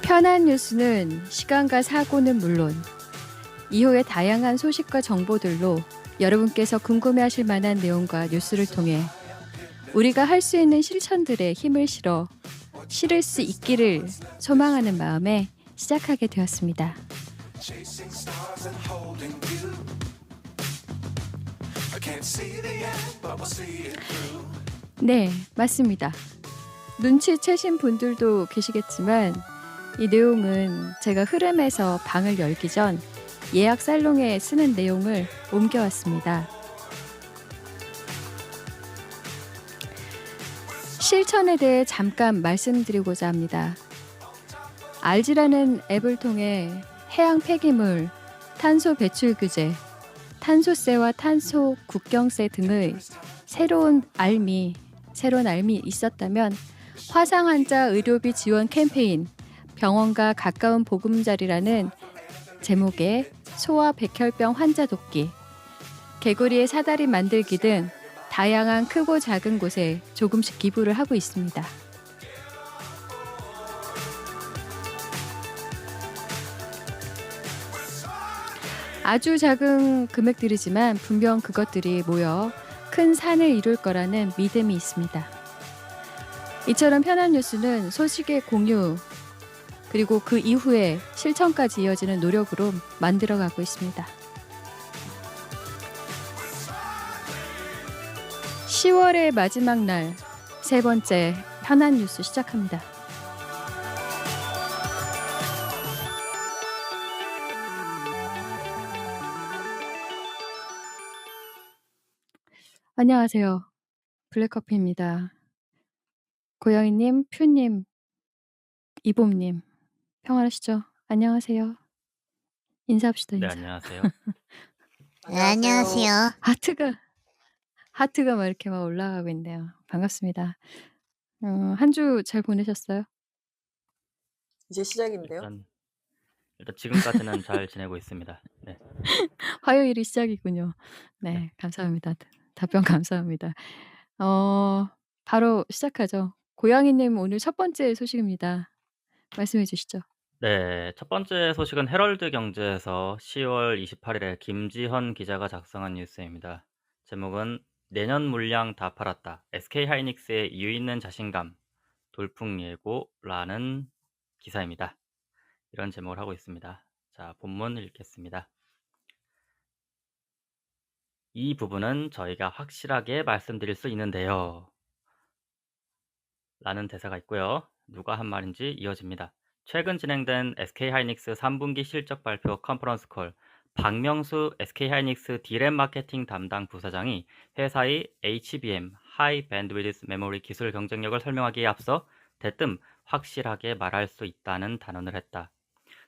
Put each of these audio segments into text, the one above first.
편한 뉴스는 시간과 사고는 물론 이후의 다양한 소식과 정보들로 여러분께서 궁금해하실 만한 내용과 뉴스를 통해 우리가 할 수 있는 실천들에 힘을 실을 수 있기를 소망하는 마음에 시작하게 되었습니다. 네, 맞습니다. 눈치채신 분들도 계시겠지만 이 내용은 제가 흐름에서 방을 열기 전 예약 살롱에 쓰는 내용을 옮겨왔습니다. 실천에 대해 잠깐 말씀드리고자 합니다. 알지라는 앱을 통해 해양 폐기물, 탄소 배출 규제, 탄소세와 탄소 국경세 등의 새로운 알미 있었다면 화상 환자 의료비 지원 캠페인 병원과 가까운 보금자리라는 제목의 소아 백혈병 환자 돕기, 개구리의 사다리 만들기 등 다양한 크고 작은 곳에 조금씩 기부를 하고 있습니다. 아주 작은 금액들이지만 분명 그것들이 모여 큰 산을 이룰 거라는 믿음이 있습니다. 이처럼 편한 뉴스는 소식의 공유 그리고 그 이후에 실천까지 이어지는 노력으로 만들어가고 있습니다. 10월의 마지막 날 세 번째 편한 뉴스 시작합니다. 안녕하세요. 블랙커피입니다. 고양이님, 퓨님, 이봄님 평안하시죠? 안녕하세요. 인사합시다. 네, 인사. 안녕하세요. 네, 안녕하세요. 하트가 막 이렇게 막 올라가고 있네요. 반갑습니다. 한 주 잘 보내셨어요? 이제 시작인데요. 일단 지금까지는 잘 지내고 있습니다. 네. 화요일이 시작이군요. 네, 네. 감사합니다. 답변 감사합니다. 바로 시작하죠. 고양이님 오늘 첫 번째 소식입니다. 말씀해 주시죠. 네, 첫 번째 소식은 헤럴드 경제에서 10월 28일에 김지현 기자가 작성한 뉴스입니다. 제목은 내년 물량 다 팔았다. SK하이닉스의 이유 있는 자신감, 돌풍 예고라는 기사입니다. 이런 제목을 하고 있습니다. 자, 본문 읽겠습니다. 이 부분은 저희가 확실하게 말씀드릴 수 있는데요. 라는 대사가 있고요. 누가 한 말인지 이어집니다. 최근 진행된 SK하이닉스 3분기 실적 발표 컨퍼런스 콜, 박명수 SK하이닉스 디램 마케팅 담당 부사장이 회사의 HBM, 하이 밴드위드 메모리 기술 경쟁력을 설명하기에 앞서 대뜸 확실하게 말할 수 있다는 단언을 했다.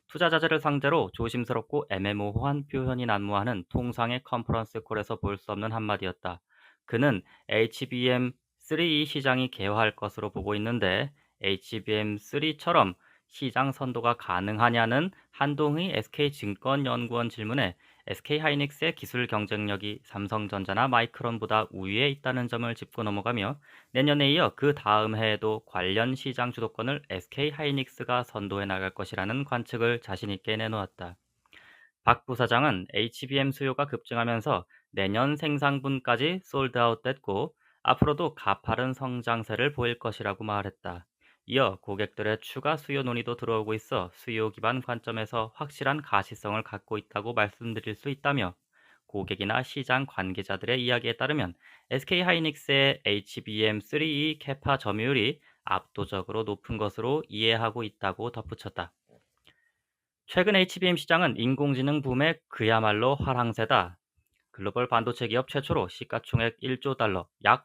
투자자들을 상대로 조심스럽고 애매모호한 표현이 난무하는 통상의 컨퍼런스 콜에서 볼 수 없는 한마디였다. 그는 HBM3 시장이 개화할 것으로 보고 있는데 HBM3처럼 시장 선도가 가능하냐는 한동희 SK증권연구원 질문에 SK하이닉스의 기술 경쟁력이 삼성전자나 마이크론보다 우위에 있다는 점을 짚고 넘어가며 내년에 이어 그 다음 해에도 관련 시장 주도권을 SK하이닉스가 선도해 나갈 것이라는 관측을 자신 있게 내놓았다. 박 부사장은 HBM 수요가 급증하면서 내년 생산분까지 솔드아웃 됐고 앞으로도 가파른 성장세를 보일 것이라고 말했다. 이어 고객들의 추가 수요 논의도 들어오고 있어 수요 기반 관점에서 확실한 가시성을 갖고 있다고 말씀드릴 수 있다며 고객이나 시장 관계자들의 이야기에 따르면 SK하이닉스의 HBM3E 캐파 점유율이 압도적으로 높은 것으로 이해하고 있다고 덧붙였다. 최근 HBM 시장은 인공지능 붐의 그야말로 화랑새다. 글로벌 반도체 기업 최초로 시가총액 1조 달러, 약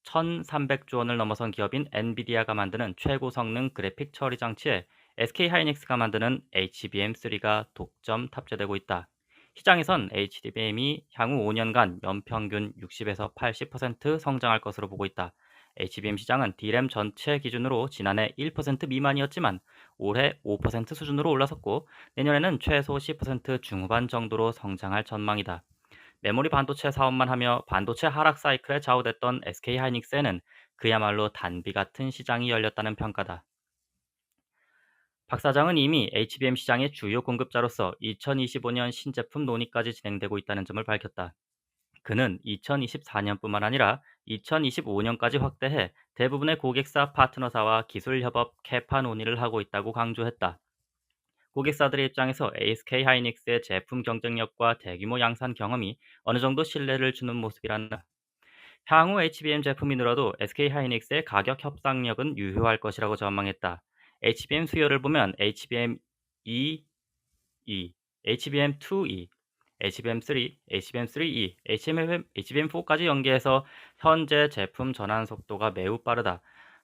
1,300조 원을 넘어선 기업인 엔비디아가 만드는 최고 성능 그래픽 처리 장치에 SK하이닉스가 만드는 HBM3가 독점 탑재되고 있다. 시장에선 HBM이 향후 5년간 연평균 60에서 80% 성장할 것으로 보고 있다. HBM 시장은 D램 전체 기준으로 지난해 1% 미만이었지만 올해 5% 수준으로 올라섰고 내년에는 최소 10% 중후반 정도로 성장할 전망이다. 메모리 반도체 사업만 하며 반도체 하락 사이클에 좌우됐던 SK하이닉스에는 그야말로 단비 같은 시장이 열렸다는 평가다. 박 사장은 이미 HBM 시장의 주요 공급자로서 2025년 신제품 논의까지 진행되고 있다는 점을 밝혔다. 그는 2024년뿐만 아니라 2025년까지 확대해 대부분의 고객사 파트너사와 기술 협업 캐파 논의를 하고 있다고 강조했다. 고객사들의 입장에서 SK 하이닉스의 제품 경쟁력과 대규모 양산 경험이 어느 정도 신뢰를 주는 모습이란다. 향후 HBM 제품이 늘어도 SK 하이닉스의 가격 협상력은 유효할 것이라고 전망했다. HBM 수요를 보면 HBM2E, HBM2E, HBM3, HBM3E, HBM4까지 연계해서 현재 제품 전환 속도가 매우 빠르다.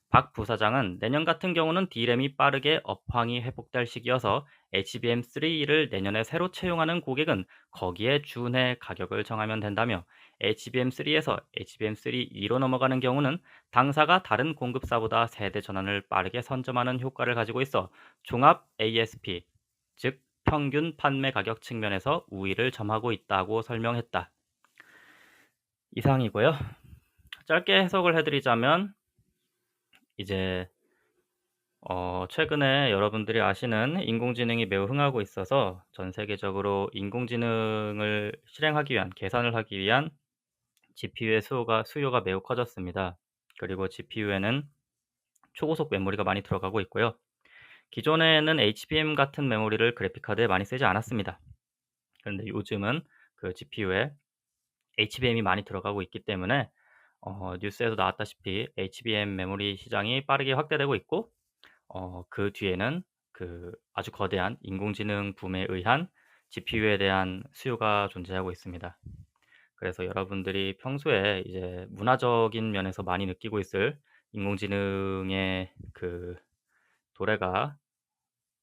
박 부사장은 내년 같은 경우는 D램이 빠르게 업황이 회복될 시기여서 HBM3를 내년에 새로 채용하는 고객은 거기에 준해 가격을 정하면 된다며 HBM3에서 HBM3E로 넘어가는 경우는 당사가 다른 공급사보다 세대 전환을 빠르게 선점하는 효과를 가지고 있어 종합 ASP, 즉 평균 판매 가격 측면에서 우위를 점하고 있다고 설명했다. 이상이고요. 짧게 해석을 해드리자면 이제 최근에 여러분들이 아시는 인공지능이 매우 흥하고 있어서 전 세계적으로 인공지능을 실행하기 위한, 계산을 하기 위한 GPU의 수요가 매우 커졌습니다. 그리고 GPU에는 초고속 메모리가 많이 들어가고 있고요. 기존에는 HBM 같은 메모리를 그래픽카드에 많이 쓰지 않았습니다. 그런데 요즘은 그 GPU에 HBM이 많이 들어가고 있기 때문에 뉴스에도 나왔다시피 HBM 메모리 시장이 빠르게 확대되고 있고 그 뒤에는 그 아주 거대한 인공지능 붐에 의한 GPU에 대한 수요가 존재하고 있습니다. 그래서 여러분들이 평소에 이제 문화적인 면에서 많이 느끼고 있을 인공지능의 그 도래가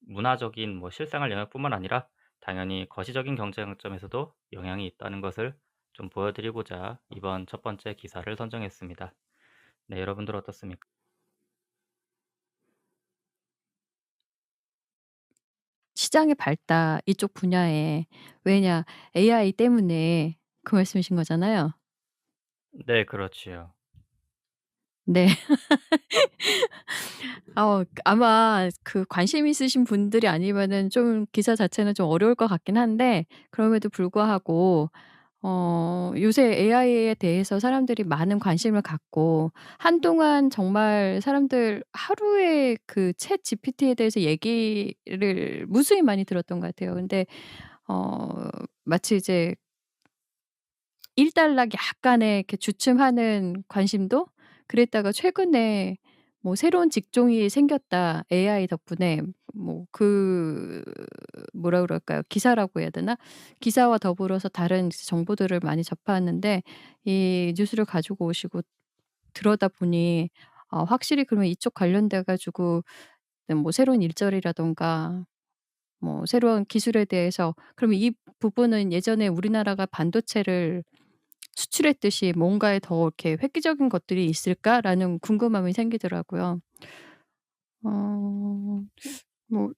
문화적인 실생활 영역뿐만 아니라 당연히 거시적인 경쟁점에서도 영향이 있다는 것을 좀 보여드리고자 이번 첫 번째 기사를 선정했습니다. 네, 여러분들 어떻습니까? 시장의 발달 이쪽 분야에 왜냐 AI 때문에 그 말씀이신 거잖아요. 네, 그렇지요. 네. 아마 그 관심 있으신 분들이 아니면은 좀 기사 자체는 좀 어려울 것 같긴 한데 그럼에도 불구하고 요새 AI에 대해서 사람들이 많은 관심을 갖고 한동안 정말 사람들 하루에 그 챗 GPT에 대해서 얘기를 무수히 많이 들었던 것 같아요. 근데 어 마치 이제 일단락 약간의 이렇게 주춤하는 관심도 그랬다가 최근에 뭐 "새로운 직종이 생겼다. AI 덕분에." 뭐 뭐라 그럴까요? 기사라고 해야 되나? 기사와 더불어서 다른 이제 정보들을 많이 접하는데 이 뉴스를 가지고 오시고 들여다 보니 확실히 그러면 이쪽 관련돼 가지고 네 뭐 새로운 일자리라든가 뭐 새로운 기술에 대해서 그러면 이 부분은 예전에 우리나라가 반도체를 수출했듯이 뭔가에 더 이렇게 '획기적인 것들이 있을까?'라는 궁금함이 생기더라고요. 어 뭐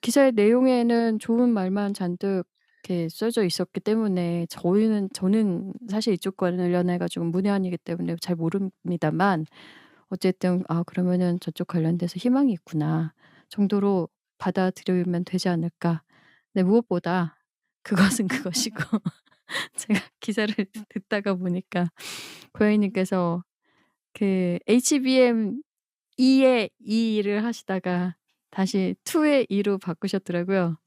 기사의 내용에는 좋은 말만 잔뜩 이렇게 써져 있었기 때문에 저는 사실 이쪽 관련해 가지고 문외한이기 때문에 잘 모릅니다만 어쨌든 '아 그러면은 저쪽 관련돼서 희망이 있구나.' 정도로 받아들이면 되지 않을까. 네 무엇보다 그것은 그것이고 제가 기사를 듣다가 보니까 고양이님께서 그 HBM2의 2를 하시다가 다시 2의 2로 바꾸셨더라고요.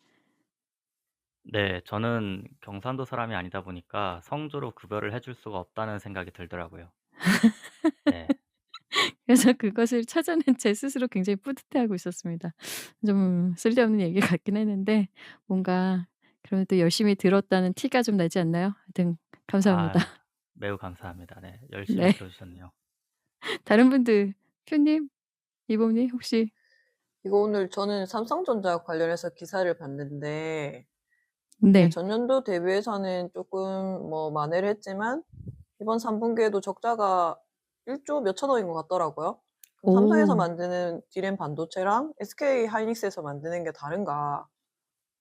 네, 저는 경상도 사람이 아니다 보니까 성조로 구별을 해줄 수가 없다는 생각이 들더라고요. 네. 그래서 그것을 찾아낸 제 스스로 굉장히 뿌듯해하고 있었습니다. 좀 쓸데없는 얘기 같긴 했는데 뭔가 그래도 열심히 들었다는 티가 좀 나지 않나요? 하여튼 감사합니다. 아, 매우 감사합니다. 네, 열심히 네. 들어주셨네요. 다른 분들 큐님, 이범님 혹시 이거 오늘 저는 삼성전자 관련해서 기사를 봤는데 이게 네. 전년도 대비해서는 조금 뭐 만회를 했지만 이번 3분기에도 적자가 1조 몇천억인 것 같더라고요. 그럼 삼성에서 오. 만드는 D램 반도체랑 SK 하이닉스에서 만드는 게 다른가?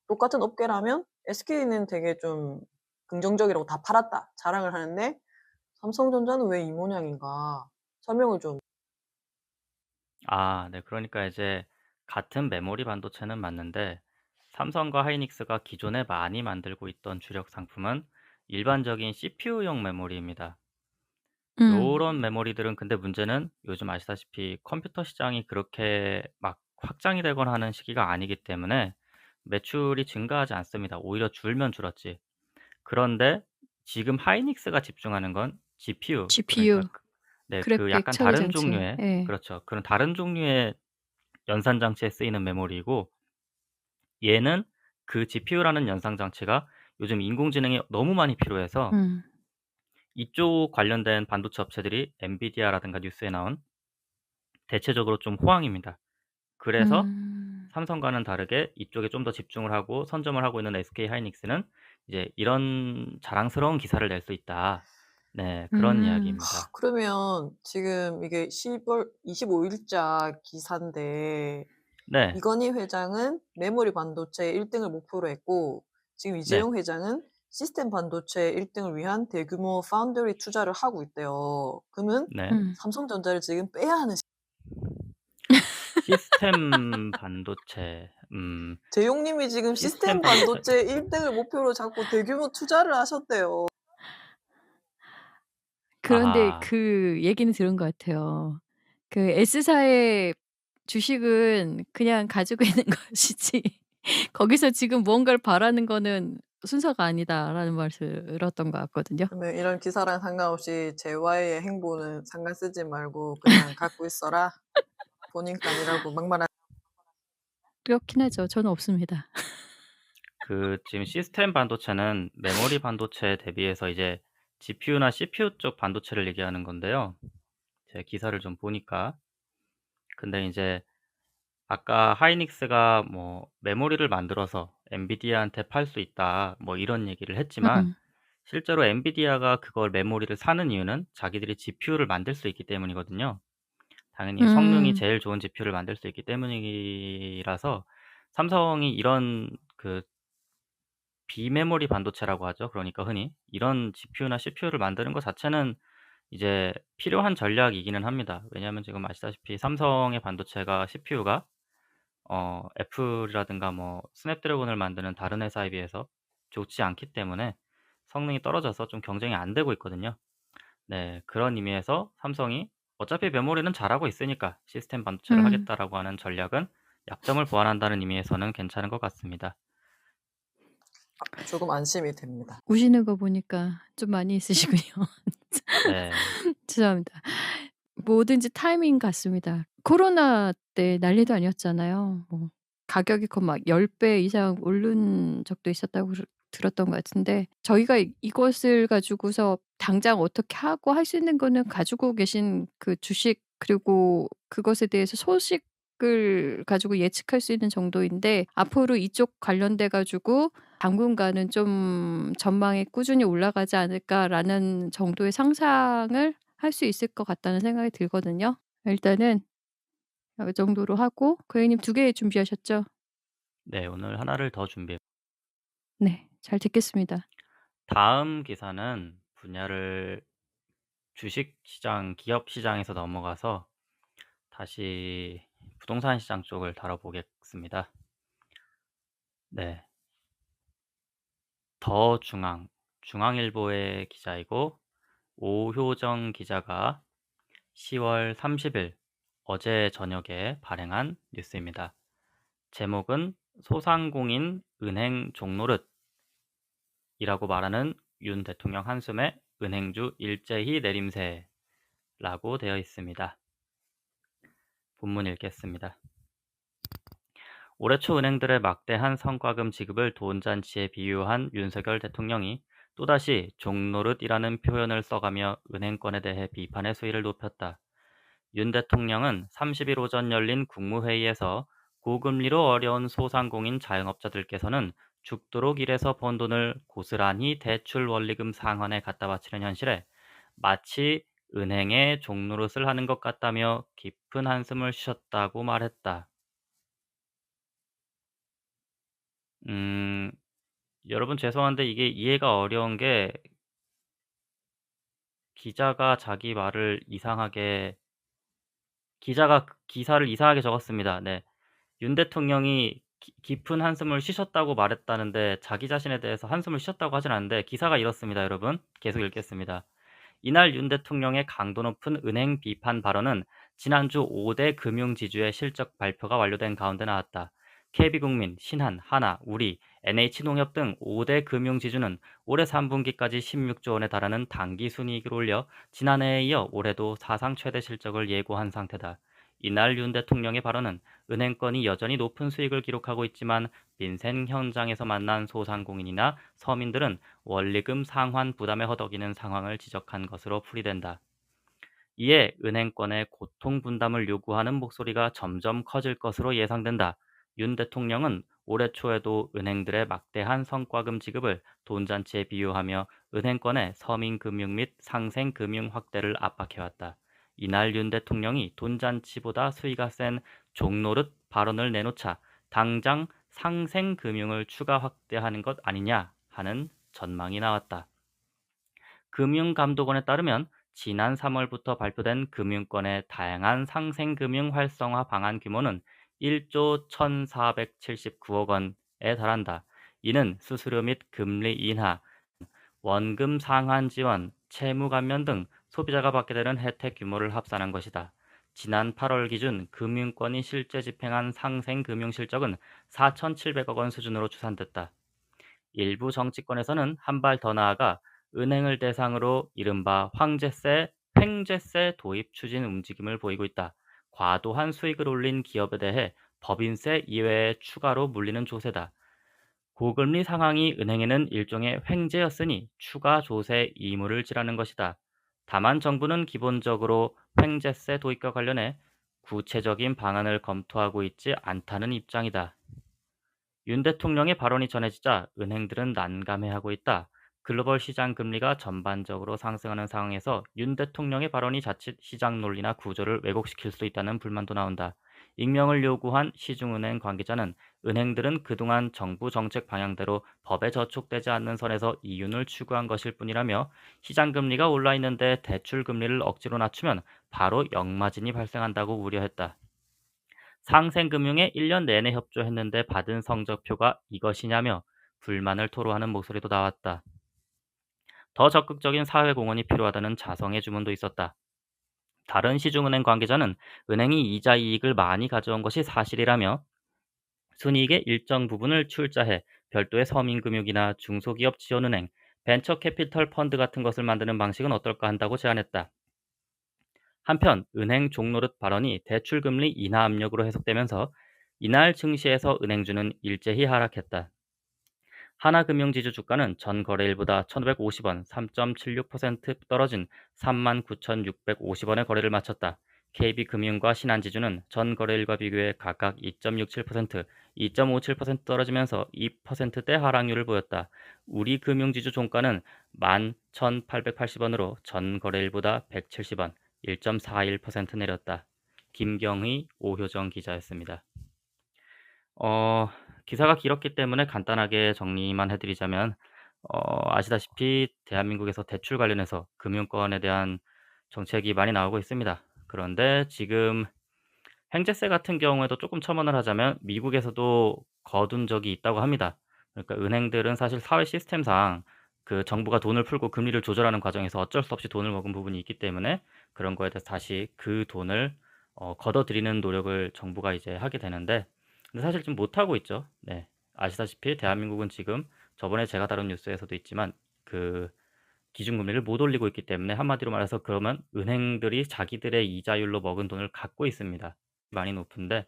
똑같은 업계라면 SK는 되게 좀 긍정적이라고 다 팔았다 자랑을 하는데 삼성전자는 왜 이 모양인가? 설명을 좀. 아, 네. 그러니까 이제 같은 메모리 반도체는 맞는데 삼성과 하이닉스가 기존에 많이 만들고 있던 주력 상품은 일반적인 CPU용 메모리입니다. 음. 요런 메모리들은 근데 문제는 요즘 아시다시피 컴퓨터 시장이 그렇게 막 확장이 되거나 하는 시기가 아니기 때문에 매출이 증가하지 않습니다. 오히려 줄면 줄었지. 그런데 지금 하이닉스가 집중하는 건 GPU, 그러니까 GPU, 네, 그 그래픽 약간 처리 다른 장치. 종류의, 예. 그렇죠. 그런 다른 종류의 연산 장치에 쓰이는 메모리이고, 얘는 그 GPU라는 연상 장치가 요즘 인공지능이 너무 많이 필요해서 음. 이쪽 관련된 반도체 업체들이 엔비디아라든가 뉴스에 나온 대체적으로 좀 호황입니다. 그래서 음. 삼성과는 다르게 이쪽에 좀 더 집중을 하고 선점을 하고 있는 SK 하이닉스는 이제 이런 자랑스러운 기사를 낼 수 있다. 네, 그런 음. 이야기입니다. 그러면 지금 이게 10월 25 일자 기사인데 네. 이건희 회장은 메모리 반도체 1 등을 목표로 했고 지금 네. 이재용 회장은 시스템 반도체 1 등을 위한 대규모 파운드리 투자를 하고 있대요. 그러면 네. 음. 삼성전자를 지금 빼야 하는 시스템 반도체. 재용 님이 지금 시스템 시스템 반도체. 반도체 1 등을 목표로 잡고 대규모 투자를 하셨대요. 그런데 아하. 그 얘기는 들은 것 같아요. 그 S사의 주식은 그냥 가지고 있는 것이지 거기서 지금 무언가를 바라는 거는 순서가 아니다라는 말을 들었던 것 같거든요. 그러면 이런 기사랑 상관없이 재화의 행보는 상관 쓰지 말고 그냥 갖고 있어라. 본인 거 아니라고 막말하 그렇긴 하죠. 저는 없습니다. 그 지금 시스템 반도체는 메모리 반도체에 대비해서 이제 GPU나 CPU 쪽 반도체를 얘기하는 건데요. 제가 기사를 좀 보니까. 근데 이제 아까 하이닉스가 뭐 메모리를 만들어서 엔비디아한테 팔 수 있다, 뭐 이런 얘기를 했지만 음음. 실제로 엔비디아가 그걸 메모리를 사는 이유는 자기들이 GPU를 만들 수 있기 때문이거든요. 당연히 성능이 음. 제일 좋은 GPU를 만들 수 있기 때문이라서 삼성이 이런 그 비메모리 반도체라고 하죠. 그러니까 흔히 이런 GPU나 CPU를 만드는 것 자체는 이제 필요한 전략이기는 합니다. 왜냐하면 지금 아시다시피 삼성의 반도체가 CPU가 애플이라든가 뭐 스냅드래곤을 만드는 다른 회사에 비해서 좋지 않기 때문에 성능이 떨어져서 좀 경쟁이 안 되고 있거든요. 네. 그런 의미에서 삼성이 어차피 메모리는 잘하고 있으니까 시스템 반도체를 음. 하겠다라고 하는 전략은 약점을 보완한다는 의미에서는 괜찮은 것 같습니다. 조금 안심이 됩니다. 우시는 거 보니까 좀 많이 있으시군요. 네. 죄송합니다. 뭐든지 타이밍 같습니다. 코로나 때 난리도 아니었잖아요. 뭐 가격이 막 10배 이상 오른 적도 있었다고 들었던 것 같은데 저희가 이것을 가지고서 당장 어떻게 하고 할 수 있는 거는 가지고 계신 그 주식 그리고 그것에 대해서 소식을 가지고 예측할 수 있는 정도인데 앞으로 이쪽 관련돼 가지고 당분간은 좀 '전망이 꾸준히 올라가지 않을까.'라는 정도의 상상을 할 수 있을 것 같다는 생각이 들거든요. 일단은 이 정도로 하고 고객님 2개 준비하셨죠? 네. 오늘 하나를 더 준비해 네. 잘 듣겠습니다. 다음 기사는 분야를 주식 시장, 기업 시장에서 넘어가서 다시 부동산 시장 쪽을 다뤄보겠습니다. 네. 더 중앙일보의 기자이고 오효정 기자가 10월 30일 어제 저녁에 발행한 뉴스입니다. 제목은 소상공인 은행 종노릇이라고 말하는 윤 대통령 한숨에 은행주 일제히 내림세라고 되어 있습니다. 본문 읽겠습니다. 올해 초 은행들의 막대한 성과금 지급을 돈잔치에 비유한 윤석열 대통령이 또다시 종노릇이라는 표현을 써가며 은행권에 대해 비판의 수위를 높였다. 윤 대통령은 30일 오전 열린 국무회의에서 고금리로 어려운 소상공인 자영업자들께서는 죽도록 일해서 번 돈을 고스란히 대출 원리금 상환에 갖다 바치는 현실에 마치 은행에 종노릇을 하는 것 같다며 깊은 한숨을 쉬셨다고 말했다. 음, 여러분 죄송한데 이게 이해가 어려운 게 기자가 자기 말을 이상하게 기자가 기사를 이상하게 적었습니다. 네. 윤 대통령이 깊은 한숨을 쉬셨다고 말했다는데 자기 자신에 대해서 한숨을 쉬었다고 하진 않는데 기사가 이렇습니다, 여러분. 계속 읽겠습니다. 이날 윤 대통령의 강도 높은 은행 비판 발언은 지난주 5대 금융지주의 실적 발표가 완료된 가운데 나왔다. KB국민, 신한, 하나, 우리, NH농협 등 5대 금융지주는 올해 3분기까지 16조 원에 달하는 당기순이익을 올려 지난해에 이어 올해도 사상 최대 실적을 예고한 상태다. 이날 윤 대통령의 발언은 은행권이 여전히 높은 수익을 기록하고 있지만 민생 현장에서 만난 소상공인이나 서민들은 원리금 상환 부담에 허덕이는 상황을 지적한 것으로 풀이된다. 이에 은행권의 고통 분담을 요구하는 목소리가 점점 커질 것으로 예상된다. 윤 대통령은 올해 초에도 은행들의 막대한 성과금 지급을 돈잔치에 비유하며 은행권의 서민금융 및 상생금융 확대를 압박해왔다. 이날 윤 대통령이 돈잔치보다 수위가 센 종노릇 발언을 내놓자 당장 상생금융을 추가 확대하는 것 아니냐 하는 전망이 나왔다. 금융감독원에 따르면 지난 3월부터 발표된 금융권의 다양한 상생금융 활성화 방안 규모는 1조 1,479억 원에 달한다. 이는 수수료 및 금리 인하, 원금 상환 지원, 채무 감면 등 소비자가 받게 되는 혜택 규모를 합산한 것이다. 지난 8월 기준 금융권이 실제 집행한 상생금융 실적은 4,700억 원 수준으로 추산됐다. 일부 정치권에서는 한 발 더 나아가 은행을 대상으로 이른바 황제세, 횡재세 도입 추진 움직임을 보이고 있다. 과도한 수익을 올린 기업에 대해 법인세 이외에 추가로 물리는 조세다. 고금리 상황이 은행에는 일종의 횡재였으니 추가 조세 의무를 지라는 것이다. 다만 정부는 기본적으로 횡재세 도입과 관련해 구체적인 방안을 검토하고 있지 않다는 입장이다. 윤 대통령의 발언이 전해지자 은행들은 난감해하고 있다. 글로벌 시장 금리가 전반적으로 상승하는 상황에서 윤 대통령의 발언이 자칫 시장 논리나 구조를 왜곡시킬 수 있다는 불만도 나온다. 익명을 요구한 시중은행 관계자는 은행들은 그동안 정부 정책 방향대로 법에 저촉되지 않는 선에서 이윤을 추구한 것일 뿐이라며 시장 금리가 올라 있는데 대출 금리를 억지로 낮추면 바로 역마진이 발생한다고 우려했다. 상생금융에 1년 내내 협조했는데 받은 성적표가 이것이냐며 불만을 토로하는 목소리도 나왔다. 더 적극적인 사회 공헌이 필요하다는 자성의 주문도 있었다. 다른 시중은행 관계자는 은행이 이자 이익을 많이 가져온 것이 사실이라며 순이익의 일정 부분을 출자해 별도의 서민금융이나 중소기업 지원은행, 벤처 캐피털 펀드 같은 것을 만드는 방식은 어떨까 한다고 제안했다. 한편 은행 종노릇 발언이 대출금리 인하 압력으로 해석되면서 이날 증시에서 은행주는 일제히 하락했다. 하나금융지주 주가는 전 거래일보다 1,550원, 3.76% 떨어진 39,650원에 거래를 마쳤다. KB금융과 신한지주는 전 거래일과 비교해 각각 2.67%, 2.57% 떨어지면서 2%대 하락률을 보였다. 우리금융지주 종가는 11,880원으로 전 거래일보다 170원, 1.41% 내렸다. 김경희, 오효정 기자였습니다. 어, 기사가 길었기 때문에 간단하게 정리만 해드리자면, 아시다시피 대한민국에서 대출 관련해서 금융권에 대한 정책이 많이 나오고 있습니다. 그런데 지금 행제세 같은 경우에도 조금 첨언을 하자면 미국에서도 거둔 적이 있다고 합니다. 그러니까 은행들은 사실 사회 시스템상 그 정부가 돈을 풀고 금리를 조절하는 과정에서 어쩔 수 없이 돈을 먹은 부분이 있기 때문에 그런 거에 대해서 다시 그 돈을 걷어들이는 노력을 정부가 이제 하게 되는데 근데 사실 지금 못하고 있죠. 네. 아시다시피 대한민국은 지금 저번에 제가 다룬 뉴스에서도 있지만 그 기준금리를 못 올리고 있기 때문에 한마디로 말해서 그러면 은행들이 자기들의 이자율로 먹은 돈을 갖고 있습니다. 많이 높은데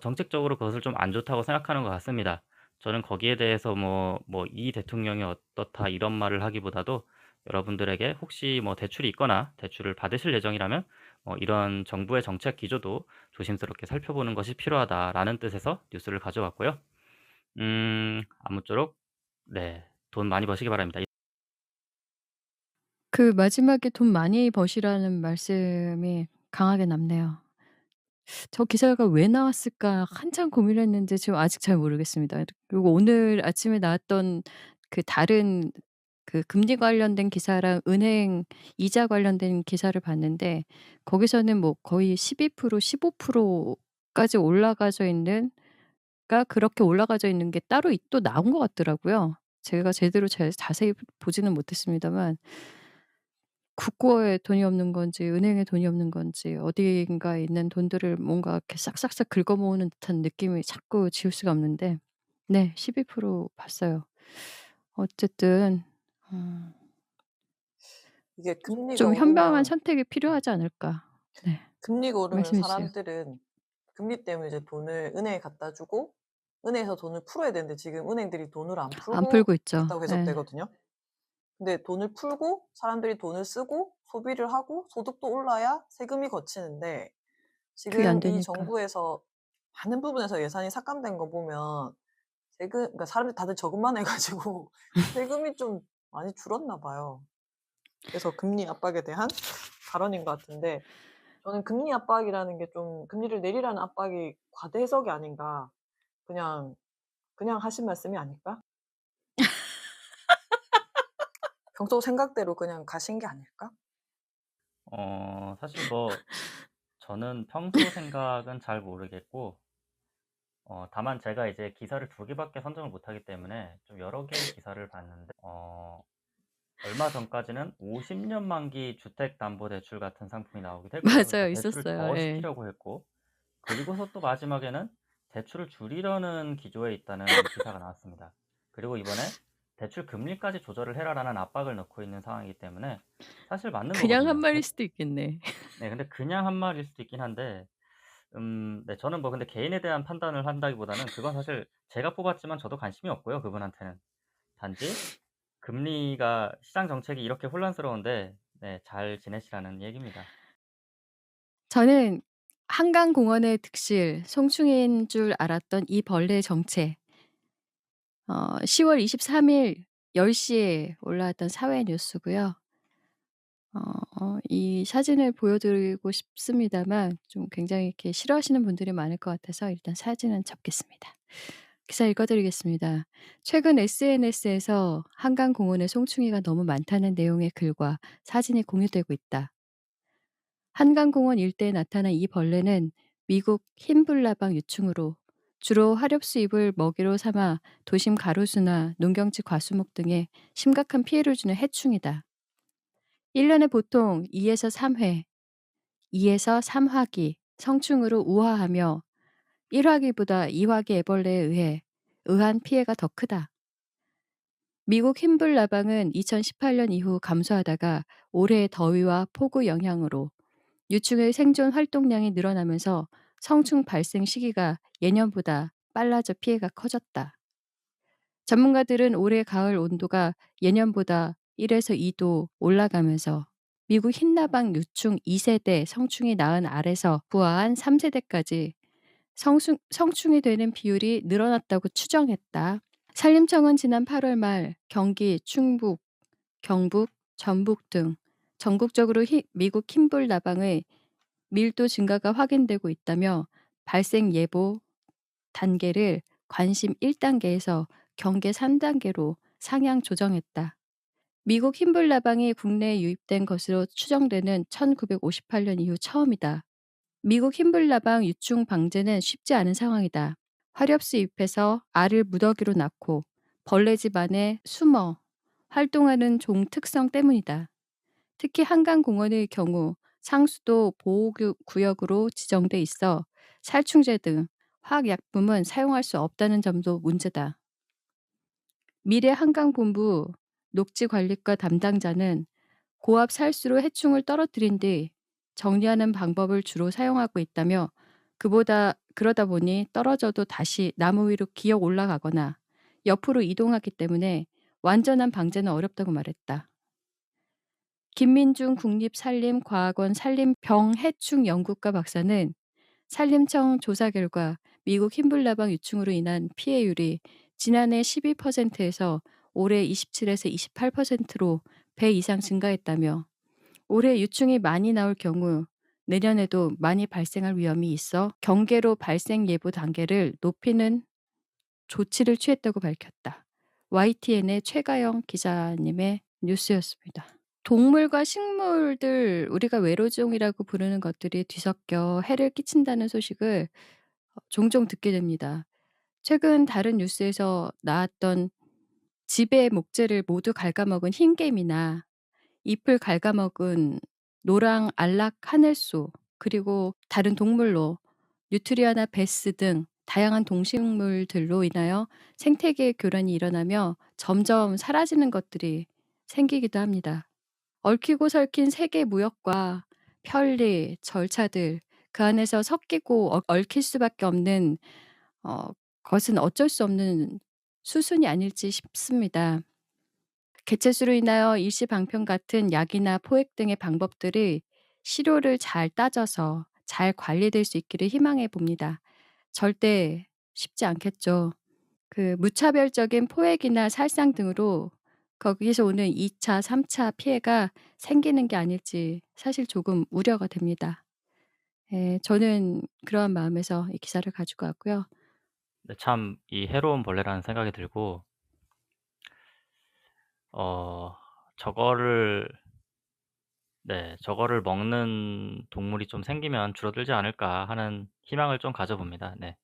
정책적으로 그것을 좀 안 좋다고 생각하는 것 같습니다. 저는 거기에 대해서 뭐 "이 대통령이 어떻다." 이런 말을 하기보다도 여러분들에게 혹시 뭐 대출이 있거나 대출을 받으실 예정이라면 이런 정부의 정책 기조도 조심스럽게 살펴보는 것이 필요하다라는 뜻에서 뉴스를 가져왔고요. 아무쪼록 네. 돈 많이 버시기 바랍니다. 그 마지막에 "돈 많이 버시라."는 말씀이 강하게 남네요. 저 기사가 왜 나왔을까 한참 고민했는데 지금 아직 잘 모르겠습니다. 그리고 오늘 아침에 나왔던 그 다른 그 금리 관련된 기사랑 은행 이자 관련된 기사를 봤는데 거기서는 뭐 거의 12% 15% 올라가져 있는 그렇게 올라가져 있는 게 따로 또 나온 것 같더라고요. 제가 제대로 자세히 보지는 못했습니다만 국고에 돈이 없는 건지 은행에 돈이 없는 건지 어딘가에 있는 돈들을 뭔가 이렇게 싹싹싹 긁어 모으는 듯한 느낌이 자꾸 지울 수가 없는데 네 12% 봤어요. 어쨌든 어 이게 금리가 좀 현명한 오르면 선택이 필요하지 않을까. 네. 금리가 오르면 말씀해 주세요. 사람들은 금리 때문에 이제 돈을 은행에 갖다 주고 은행에서 돈을 풀어야 되는데 지금 은행들이 돈을 안 안 풀고 풀고 있죠. 있다고 예. 해석되거든요. 근데 돈을 풀고 사람들이 돈을 쓰고 소비를 하고 소득도 올라야 세금이 거치는데 그게 안 지금 이 되니까. 정부에서 많은 부분에서 예산이 삭감된 거 보면 그러니까 사람들이 다들 저금만 해 가지고 세금이 좀 많이 줄었나 봐요. 그래서 금리 압박에 대한 발언인 것 같은데 저는 금리 압박이라는 게 좀 금리를 내리라는 압박이 과대 해석이 아닌가. 그냥, 그냥 하신 말씀이 아닐까? 평소 생각대로 그냥 가신 게 아닐까? 사실 뭐 저는 평소 생각은 잘 모르겠고 다만 제가 이제 기사를 2 개밖에 선정을 못 하기 때문에 좀 여러 개의 기사를 봤는데 얼마 전까지는 50년 만기 주택담보대출 같은 상품이 나오기도 했고요. 그러니까 맞아요. 대출을 있었어요. 더 예. 시키려고 했고 그리고서 또 마지막에는 대출을 줄이려는 기조에 있다는 기사가 나왔습니다. 그리고 이번에 "대출 금리까지 조절을 해라."라는 압박을 넣고 있는 상황이기 때문에 사실 맞는 그냥 한 거거든요. 말일 수도 있겠네. 네 근데 그냥 한 말일 수도 있긴 한데 네 저는 뭐 근데 개인에 대한 판단을 한다기보다는 그건 사실 제가 뽑았지만 저도 관심이 없고요, 그분한테는. 단지 금리가 시장 정책이 이렇게 혼란스러운데 네 잘 지내시라는 얘기입니다. 저는 한강공원의 득실, 송충이인 줄 알았던 이 벌레의 정체 10월 23일 10 시에 올라왔던 사회 뉴스고요. 이 사진을 보여 드리고 싶습니다만 좀 굉장히 이렇게 싫어하시는 분들이 많을 것 같아서 일단 사진은 접겠습니다. 기사 읽어 드리겠습니다. 최근 SNS에서 한강공원에 송충이가 너무 많다는 내용의 글과 사진이 공유되고 있다. 한강공원 일대에 나타난 이 벌레는 미국 흰불나방 유충으로 주로 하렵수 잎을 먹이로 삼아 도심 가로수나 농경지 과수목 등에 심각한 피해를 주는 해충이다. 1년에 보통 2에서 3회, 2에서 3화기 성충으로 우화하며 1화기보다 2화기 애벌레에 의한 피해가 더 크다. 미국 흰불나방은 2018년 이후 감소하다가 올해의 더위와 폭우 영향으로 유충의 생존 활동량이 늘어나면서 성충 발생 시기가 예년보다 빨라져 피해가 커졌다. 전문가들은 올해 가을 온도가 예년보다 1에서 2도 올라가면서 미국 흰나방 유충 2세대 성충이 낳은 알에서 부화한 3세대까지 성충이 되는 비율이 늘어났다고 추정했다. 산림청은 지난 8월 말 경기, 충북, 경북, 전북 등 전국적으로 미국 흰불 나방의 밀도 증가가 확인되고 있다며 발생 예보 단계를 관심 1단계에서 경계 3단계로 상향 조정했다. 미국 흰불 나방이 국내에 유입된 것으로 추정되는 1958년 이후 처음이다. 미국 흰불 나방 유충 방제는 쉽지 않은 상황이다. 화렵수 잎에서 알을 무더기로 낳고 벌레집 안에 숨어 활동하는 종 특성 때문이다. 특히 한강공원의 경우 상수도 보호구역으로 지정돼 있어 살충제 등 화학약품은 사용할 수 없다는 점도 문제다. 미래 한강본부 녹지관리과 담당자는 고압 살수로 해충을 떨어뜨린 뒤 정리하는 방법을 주로 사용하고 있다며 그러다 보니 떨어져도 다시 나무 위로 기어 올라가거나 옆으로 이동하기 때문에 완전한 방제는 어렵다고 말했다. 김민중 국립산림과학원 산림병해충연구과 박사는 산림청 조사 결과 미국 흰불나방 유충으로 인한 피해율이 지난해 12%에서 올해 27에서 28%로 배 이상 증가했다며 올해 유충이 많이 나올 경우 내년에도 많이 발생할 위험이 있어 경계로 발생 예보 단계를 높이는 조치를 취했다고 밝혔다. YTN의 최가영 기자님의 뉴스였습니다. 동물과 식물들 우리가 외로종이라고 부르는 것들이 뒤섞여 해를 끼친다는 소식을 종종 듣게 됩니다. 최근 다른 뉴스에서 나왔던 집의 목재를 모두 갉아먹은 흰개미나 잎을 갉아먹은 노랑 알락 하늘소, 그리고 다른 동물로 뉴트리아나 베스 등 다양한 동식물들로 인하여 생태계 교란이 일어나며 점점 사라지는 것들이 생기기도 합니다. 얽히고 설킨 세계 무역과 편리, 절차들, 그 안에서 섞이고 얽힐 수밖에 없는 어 것은 어쩔 수 없는 수순이 아닐지 싶습니다. 개체수로 인하여 일시방편 같은 약이나 포획 등의 방법들이 실효를 잘 따져서 잘 관리될 수 있기를 희망해 봅니다. 절대 쉽지 않겠죠. 그 무차별적인 포획이나 살상 등으로 거기서 오는 2 차, 3차 피해가 생기는 게 아닐지 사실 조금 우려가 됩니다. 예, 저는 그러한 마음에서 이 기사를 가지고 왔고요. 네, 참 이 해로운 벌레라는 생각이 들고 저거를 저거를 먹는 동물이 좀 생기면 줄어들지 않을까 하는 희망을 좀 가져봅니다. 네.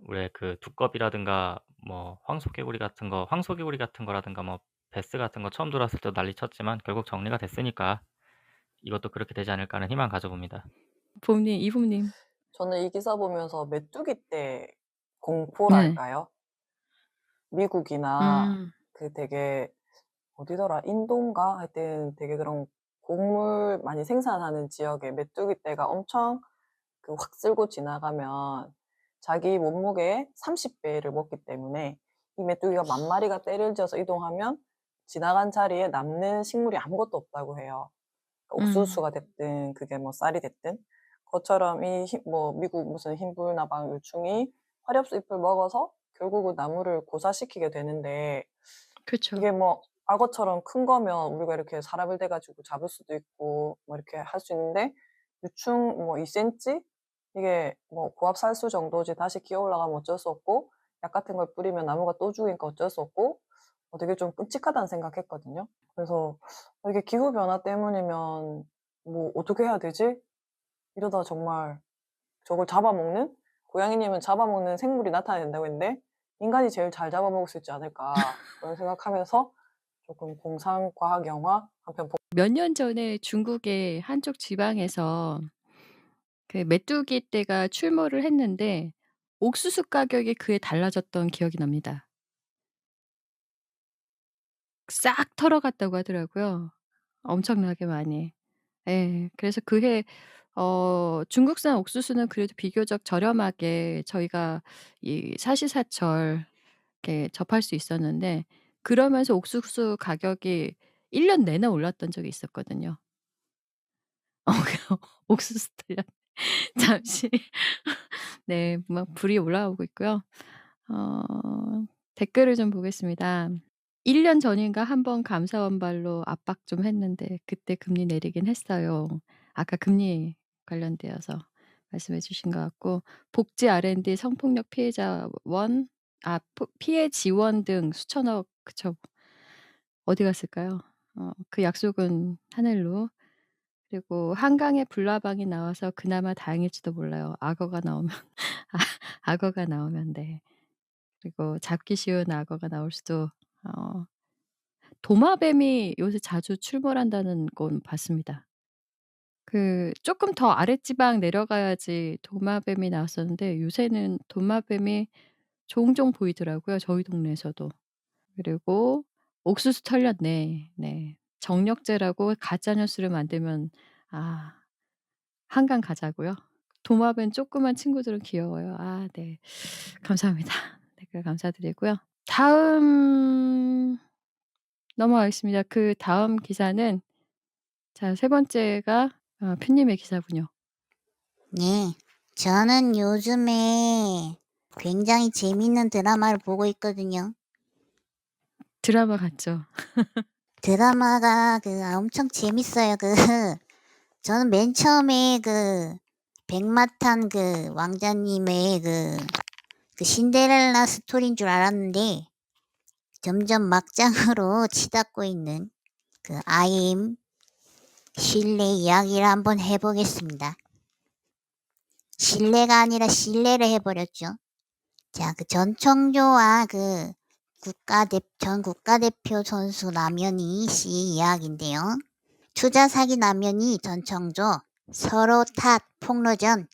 왜 그 두꺼비라든가 뭐 황소개구리 같은 거라든가 뭐 베스 같은 거 처음 들어왔을 때도 난리 쳤지만 결국 정리가 됐으니까 이것도 그렇게 되지 않을까 하는 희망 가져봅니다. 부모님, 이부님. 저는 이 기사 보면서 메뚜기 때 네. 공포랄까요? 미국이나 음. 그 되게 어디더라? 인도인가? 하여튼 되게 그런 곡물 많이 생산하는 지역에 메뚜기 떼가 엄청 그 확 쓸고 지나가면 자기 몸무게의 30배를 먹기 때문에 이 메뚜기가 만 마리가 떼를 지어서 이동하면 지나간 자리에 남는 식물이 아무것도 없다고 해요. 음. 옥수수가 됐든 그게 뭐 쌀이 됐든 그것처럼 뭐 미국 무슨 흰불나방 유충이 화렵수 잎을 먹어서 결국은 나무를 고사시키게 되는데 그쵸. 이게 뭐 악어처럼 큰 거면 우리가 이렇게 사람을 대 가지고 잡을 수도 있고 뭐 이렇게 할 수 있는데 유충 뭐 2cm 이게 뭐 고압살수 정도지 다시 기어 올라가면 어쩔 수 없고 약 같은 걸 뿌리면 나무가 또 죽으니까 어쩔 수 없고 되게 좀 끔찍하다는 생각했거든요. 그래서 이게 기후 변화 때문이면 뭐 어떻게 해야 되지? 이러다 정말 저걸 잡아먹는 고양이님은 잡아먹는 생물이 나타나야 된다고 했는데 '인간이 제일 잘 잡아먹을 수 있지 않을까.' 그런 생각하면서 조금 공상 과학 영화 한 편 몇 년 전에 중국의 한쪽 지방에서 그 메뚜기 떼가 출몰을 했는데 옥수수 가격이 그에 달라졌던 기억이 납니다. 싹 털어갔다고 하더라고요. 엄청나게 많이. 예. 그래서 그해 중국산 옥수수는 그래도 비교적 저렴하게 저희가 이 사시사철 이렇게 접할 수 있었는데, 그러면서 옥수수 가격이 1년 내내 올랐던 적이 있었거든요. 그 옥수수 때문에 잠시 네, 막 불이 올라오고 있고요. 댓글을 좀 보겠습니다. 1년 전인가 한번 감사원발로 압박 좀 했는데 그때 금리 내리긴 했어요. 아까 금리 관련되어서 말씀해 주신 것 같고, 복지 R&D 성폭력 피해자원, 피해 지원 등 수천억, 그쵸. 어디 갔을까요? 그 약속은 하늘로. 그리고 한강에 불나방이 나와서 그나마 다행일지도 몰라요. 악어가 나오면 악어가 나오면 네. 그리고 잡기 쉬운 악어가 나올 수도. 어 도마뱀이 요새 자주 출몰한다는 건 봤습니다. 그 쪼끔 더 아랫지방 내려가야지 도마뱀이 나왔었는데 요새는 도마뱀이 종종 보이더라고요, 저희 동네에서도. 그리고 옥수수 털렸네. 네. 정력제라고 가짜 뉴스를 만들면 아, 한강 가자고요? 도마뱀 조그만 친구들은 귀여워요. 아, 네. 감사합니다. 댓글 감사드리고요. 다음 넘어가겠습니다. 그다음 기사는 자, 세 번째가 푸님의 기사군요. 네. 저는 요즘에 굉장히 재밌는 드라마를 보고 있거든요. 드라마 같죠? 드라마가 엄청 재밌어요. 저는 맨 처음에 백마탄 왕자님의 신데렐라 스토리인 줄 알았는데 점점 막장으로 치닫고 있는 아임 실내 이야기를 한번 해보겠습니다. 신뢰가 아니라 신뢰를 해버렸죠. 자, 그 전청조와 그 전 국가대표 선수 남현희 씨 이야기인데요. 투자 사기 남현희 전청조 서로 탓 폭로전.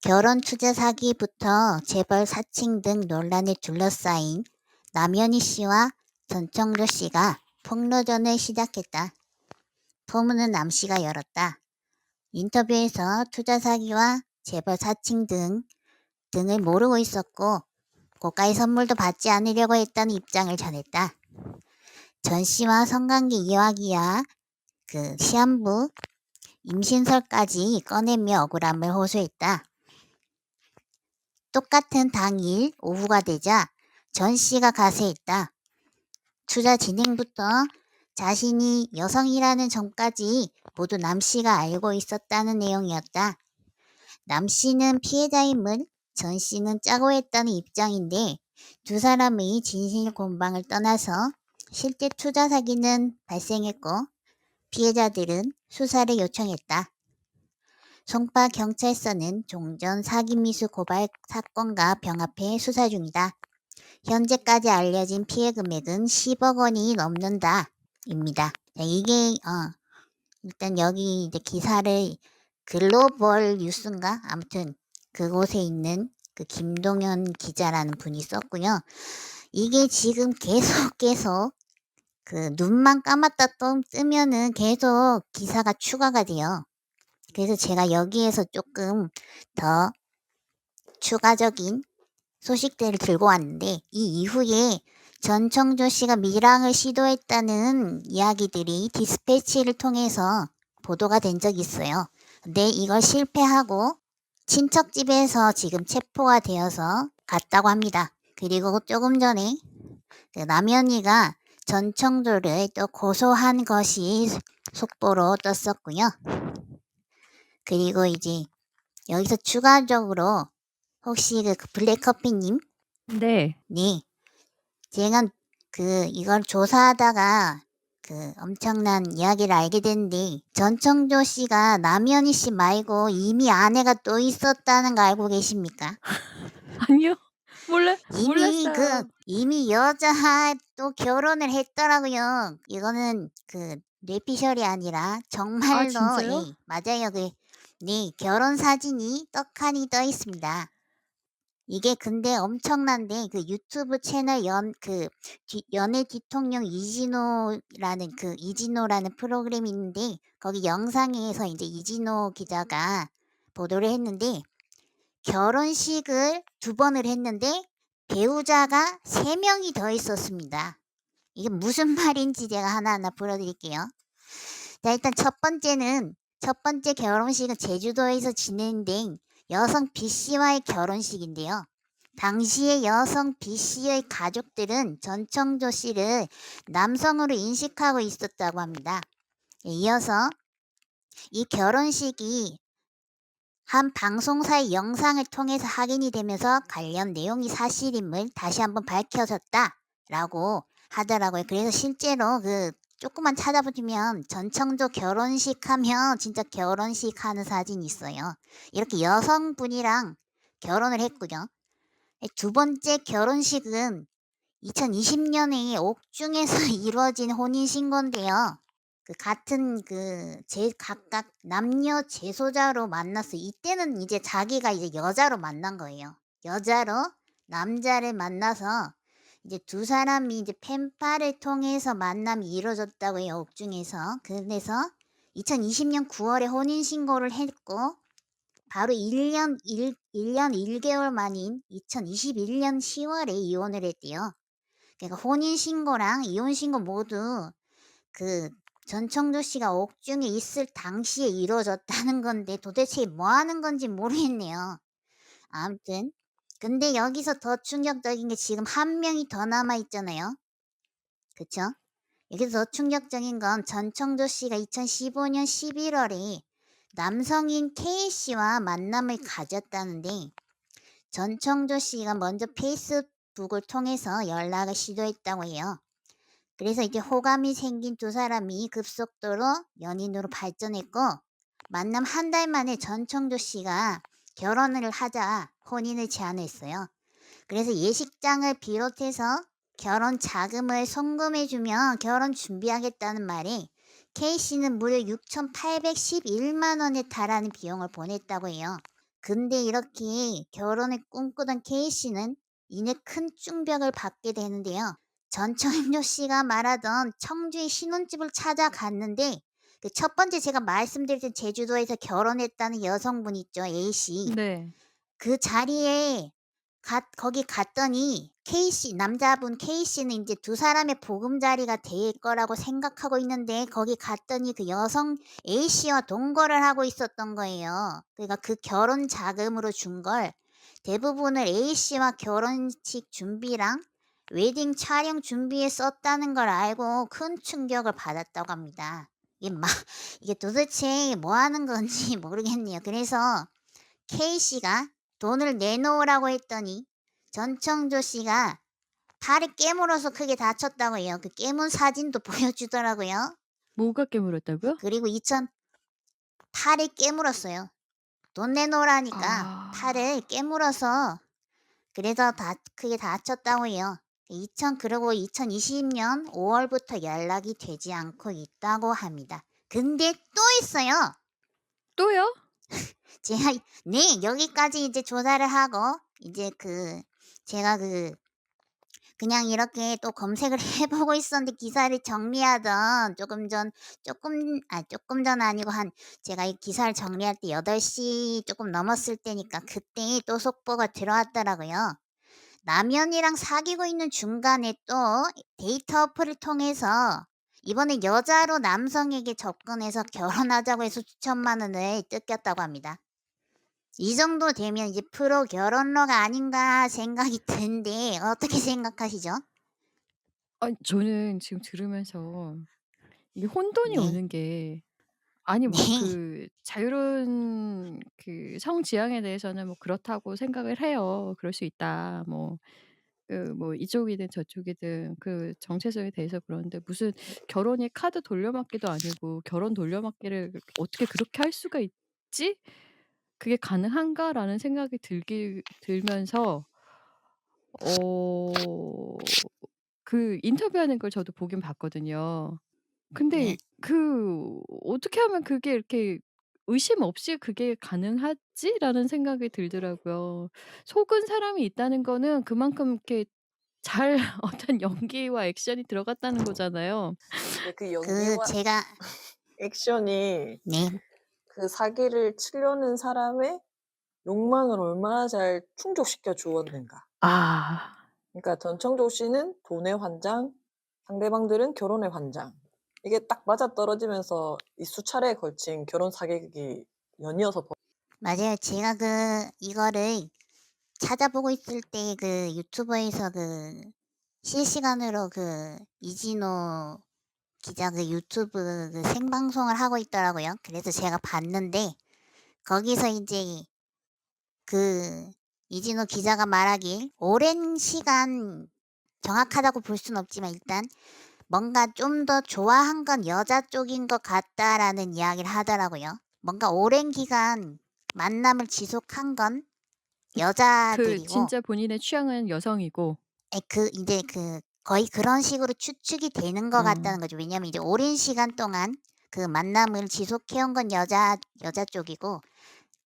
결혼 투자 사기부터 재벌 사칭 등 논란에 둘러싸인 남현희 씨와 전청조 씨가 폭로전을 시작했다. 포문은 남 씨가 열었다. 인터뷰에서 투자 사기와 재벌 사칭 등을 모르고 있었고 고가의 선물도 받지 않으려고 했다는 입장을 전했다. 전 씨와 성관계 이야기야 그 시한부 임신설까지 꺼내며 억울함을 호소했다. 똑같은 당일 오후가 되자 전 씨가 가세했다. 투자 진행부터 자신이 여성이라는 점까지 모두 남 씨가 알고 있었다는 내용이었다. 남 씨는 피해자임을, 전 씨는 짜고 했다는 입장인데 두 사람의 진실 공방을 떠나서 실제 투자 사기는 발생했고 피해자들은 수사를 요청했다. 송파 경찰서는 종전 사기미수 고발 사건과 병합해 수사 중이다. 현재까지 알려진 피해 금액은 10억 원이 넘는다. 입니다. 이게 일단 여기 이제 기사를 글로벌 뉴스인가? 아무튼 그곳에 있는 그 김동현 기자라는 분이 썼고요. 이게 지금 계속 그 눈만 감았다 뜨면은 계속 기사가 추가가 돼요. 그래서 제가 여기에서 조금 더 추가적인 소식들을 들고 왔는데 이 이후에 전청조 씨가 밀항을 시도했다는 이야기들이 디스패치를 통해서 보도가 된 적이 있어요. 근데 이걸 실패하고 친척집에서 지금 체포가 되어서 갔다고 합니다. 그리고 조금 전에 그 남현이가 전청조를 또 고소한 것이 속보로 떴었고요. 그리고 이제 여기서 추가적으로 혹시 그 블랙커피님? 네. 네. 제가 이걸 조사하다가 그 엄청난 이야기를 알게 됐는데 전청조 씨가 남현희 씨 말고 이미 아내가 또 있었다는 거 알고 계십니까? 아니요. 몰랐어요. 이미 여자 또 결혼을 했더라고요. 이거는 그 뇌피셜이 아니라 정말로 진짜요? 예, 맞아요. 네, 결혼 사진이 떡하니 떠 있습니다. 이게 근데 엄청난데 그 유튜브 채널 연애 뒤통령 이진호라는 프로그램이 있는데 거기 영상에서 이제 이진호 기자가 보도를 했는데 결혼식을 2번을 했는데 배우자가 3명이 더 있었습니다. 이게 무슨 말인지 제가 하나하나 풀어드릴게요. 자, 일단 첫 번째 결혼식은 제주도에서 진행된 여성 B씨와의 결혼식인데요. 당시에 여성 B씨의 가족들은 전청조 씨를 남성으로 인식하고 있었다고 합니다. 이어서 이 결혼식이 한 방송사의 영상을 통해서 확인이 되면서 관련 내용이 사실임을 다시 한번 밝혀졌다라고 하더라고요. 그래서 실제로 조금만 찾아보시면 전청조 결혼식 하면 진짜 결혼식 하는 사진이 있어요. 이렇게 여성분이랑 결혼을 했고요. 두 번째 결혼식은 2020년에 옥중에서 이루어진 혼인신고인데요. 같은 각각 남녀 재소자로 만났어요. 이때는 이제 자기가 이제 여자로 만난 거예요. 여자로 남자를 만나서 이제 두 사람이 이제 펜팔을 통해서 만남이 이루어졌다고 해요. 옥중에서. 그래서 2020년 9월에 혼인신고를 했고 바로 1년 1개월 만인 2021년 10월에 이혼을 했대요. 그러니까 혼인신고랑 이혼신고 모두 전청조 씨가 옥중에 있을 당시에 이루어졌다는 건데 도대체 뭐 하는 건지 모르겠네요. 아무튼 근데 여기서 더 충격적인 게 지금 한 명이 더 남아 있잖아요. 그쵸? 여기서 더 충격적인 건 전청조 씨가 2015년 11월에 남성인 K 씨와 만남을 가졌다는데 전청조 씨가 먼저 페이스북을 통해서 연락을 시도했다고 해요. 그래서 이제 호감이 생긴 두 사람이 급속도로 연인으로 발전했고 만남 한 달 만에 전청조 씨가 결혼을 하자 혼인을 제안했어요. 그래서 예식장을 비롯해서 결혼 자금을 송금해주면 결혼 준비하겠다는 말에 K씨는 무려 6,811만 원에 달하는 비용을 보냈다고 해요. 근데 이렇게 결혼을 꿈꾸던 K씨는 이내 큰 충격을 받게 되는데요. 전청조 씨가 말하던 청주의 신혼집을 찾아갔는데 그 첫 번째 제가 말씀드린 제주도에서 결혼했다는 여성분 있죠, A씨. 네. 그 자리에 거기 갔더니 K씨, 남자분 K씨는 이제 두 사람의 보금자리가 될 거라고 생각하고 있는데 거기 갔더니 그 여성 A씨와 동거를 하고 있었던 거예요. 그러니까 그 결혼 자금으로 준 걸 대부분을 A씨와 결혼식 준비랑 웨딩 촬영 준비에 썼다는 걸 알고 큰 충격을 받았다고 합니다. 이게 도대체 뭐 하는 건지 모르겠네요. 그래서 K씨가 돈을 내놓으라고 했더니 전청조 씨가 팔을 깨물어서 크게 다쳤다고 해요. 그 깨문 사진도 보여주더라고요. 뭐가 깨물었다고요? 그리고 팔을 깨물었어요. 돈 내놓으라니까 아. 팔을 깨물어서 그래서 크게 다쳤다고 해요. 그리고 2020년 5월부터 연락이 되지 않고 있다고 합니다. 근데 또 있어요. 또요? 네, 여기까지 이제 조사를 하고 이제 제가 그냥 이렇게 또 검색을 해보고 있었는데 기사를 정리하던 조금 전 아니고 제가 이 기사를 정리할 때 8시 조금 넘었을 때니까 그때 또 속보가 들어왔더라고요. 남연이랑 사귀고 있는 중간에 또 데이터 어플을 통해서 이번에 여자로 남성에게 접근해서 결혼하자고 해서 수천만 원을 뜯겼다고 합니다. 이 정도 되면 이제 프로 결혼러가 아닌가 생각이 드는데 어떻게 생각하시죠? 아니 저는 지금 들으면서 이게 혼돈이 네. 오는 게 아니 뭐 네. 자유로운 성지향에 대해서는 뭐 그렇다고 생각을 해요. 그럴 수 있다. 뭐 이쪽이든 저쪽이든 그 정체성에 대해서 그러는데 무슨 결혼이 카드 돌려막기도 아니고 결혼 돌려막기를 어떻게 그렇게 할 수가 있지? 그게 가능한가라는 생각이 들면서 어 그 인터뷰하는 걸 저도 보긴 봤거든요. 근데 네. 어떻게 하면 그게 이렇게 의심 없이 그게 가능하지라는 생각이 들더라고요. 속은 사람이 있다는 거는 그만큼 이렇게 잘 어떤 연기와 액션이 들어갔다는 거잖아요. 근데 그 연기와 제가 액션이 네. 그 사기를 치려는 사람의 욕망을 얼마나 잘 충족시켜 주었는가. 아. 그러니까 전청조 씨는 돈의 환장, 상대방들은 결혼의 환장. 이게 딱 맞아떨어지면서 이 수차례에 걸친 결혼 사기극이 연이어서 맞아요. 제가 이거를 찾아보고 있을 때 유튜버에서 실시간으로 이진호 기자 유튜브 생방송을 하고 있더라고요. 그래서 제가 봤는데 거기서 이제 이진호 기자가 말하길 오랜 시간 정확하다고 볼 수는 없지만 일단 뭔가 좀 더 좋아한 건 여자 쪽인 것 같다라는 이야기를 하더라고요. 뭔가 오랜 기간 만남을 지속한 건 여자들이고 진짜 본인의 취향은 여성이고. 이제 거의 그런 식으로 추측이 되는 것 어. 같다는 거죠. 왜냐면 이제 오랜 시간 동안 그 만남을 지속해 온 건 여자 쪽이고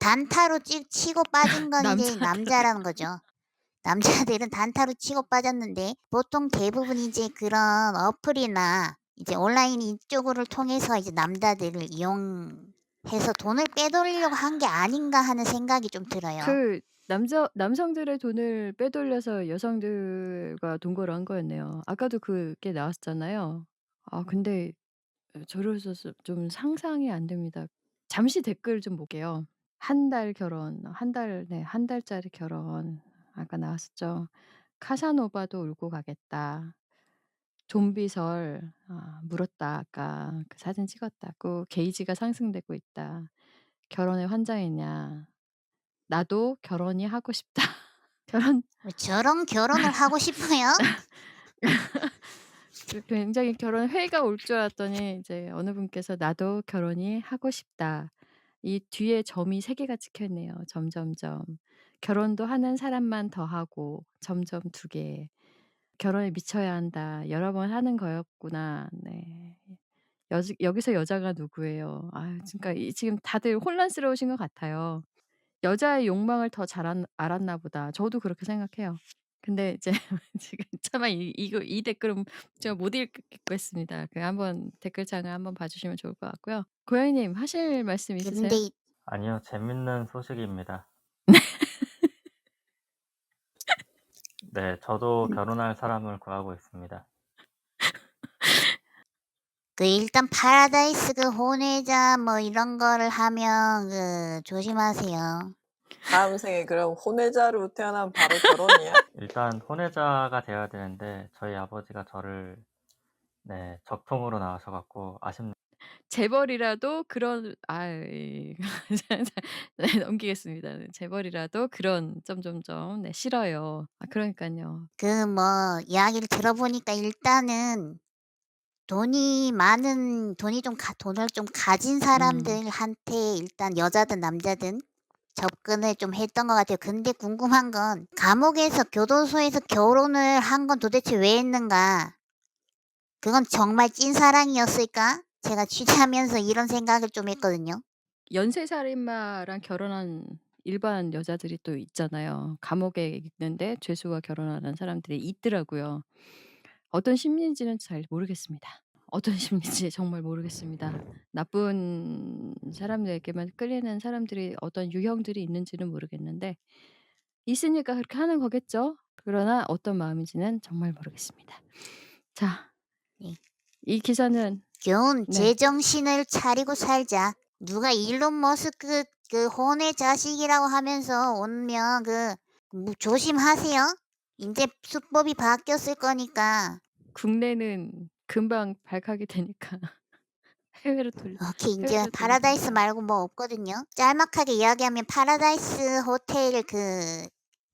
단타로 치고 빠진 건 이제 남자라는 거죠. 남자들은 단타로 치고 빠졌는데 보통 대부분 이제 그런 어플이나 이제 온라인 이쪽을 통해서 이제 남자들을 이용해서 돈을 빼돌리려고 한 게 아닌가 하는 생각이 좀 들어요. 남성들의 돈을 빼돌려서 여성들과 동거를 한 거였네요. 아까도 그게 나왔었잖아요. 근데 저로서 좀 상상이 안 됩니다. 잠시 댓글 좀 볼게요. 한 달 결혼, 한 달짜리 결혼 아까 나왔었죠. 카사노바도 울고 가겠다. 좀비설 물었다 아까 그 사진 찍었다고 게이지가 상승되고 있다. 결혼에 환장했냐. 나도 결혼이 하고 싶다. 결혼 왜 저런 결혼을 하고 싶어요? 굉장히 결혼 회의가 올 줄 알았더니 이제 어느 분께서 "나도 결혼이 하고 싶다." 이 뒤에 점이 3 개가 찍혀 있네요. 점점점. 결혼도 하는 사람만 더하고 점점 2 개. '결혼에 미쳐야 한다. 여러 번 하는 거였구나.' 네. 여기서 여자가 누구예요? 아유 그러니까 지금 다들 혼란스러우신 것 같아요. 여자의 욕망을 더 잘 알았나 보다. 저도 그렇게 생각해요. 근데 이제 지금 차마 이 댓글은 제가 못 읽겠습니다. 한번 댓글창을 한번 봐 주시면 좋을 것 같고요. 고양이님 하실 말씀 근데 있으세요? 아니요. 재밌는 소식입니다. 네. 저도 결혼할 사람을 구하고 있습니다. 일단 파라다이스 혼외자 뭐 이런 거를 하면 조심하세요. 다음 생에 그럼 혼외자로 태어나면 바로 결혼이야? 일단 혼외자가 돼야 되는데 저희 아버지가 저를 네 적통으로 낳으셔 갖고 아쉽네요. 재벌이라도 그런 아이 네 넘기겠습니다. 네 재벌이라도 그런 점점점 네 싫어요. 아 그러니깐요. 이야기를 들어보니까 일단은 돈을 좀 가진 음. 사람들한테 일단 여자든 남자든 접근을 좀 했던 것 같아요. 근데 궁금한 건 감옥에서 교도소에서 결혼을 한 건 도대체 왜 했는가? 그건 정말 찐사랑이었을까? 제가 취재하면서 이런 생각을 좀 했거든요. 연쇄살인마랑 결혼한 일반 여자들이 또 있잖아요. 감옥에 있는데 죄수와 결혼하는 사람들이 있더라고요. 어떤 심리인지는 잘 모르겠습니다. 어떤 심리인지 정말 모르겠습니다. 나쁜 사람들에게만 끌리는 사람들이 어떤 유형들이 있는지는 모르겠는데 있으니까 그렇게 하는 거겠죠. 그러나 어떤 마음인지는 정말 모르겠습니다. 자, 네. 이 기사는 균 네. 제정신을 차리고 살자. 누가 일론 머스크 혼의 자식이라고 하면서 오면 조심하세요. 인제 수법이 바뀌었을 거니까. 국내는 금방 발칵이 되니까 해외로 오케이 인제 해외로 파라다이스 돌리시니까. 말고 뭐 없거든요. 짤막하게 이야기하면 파라다이스 호텔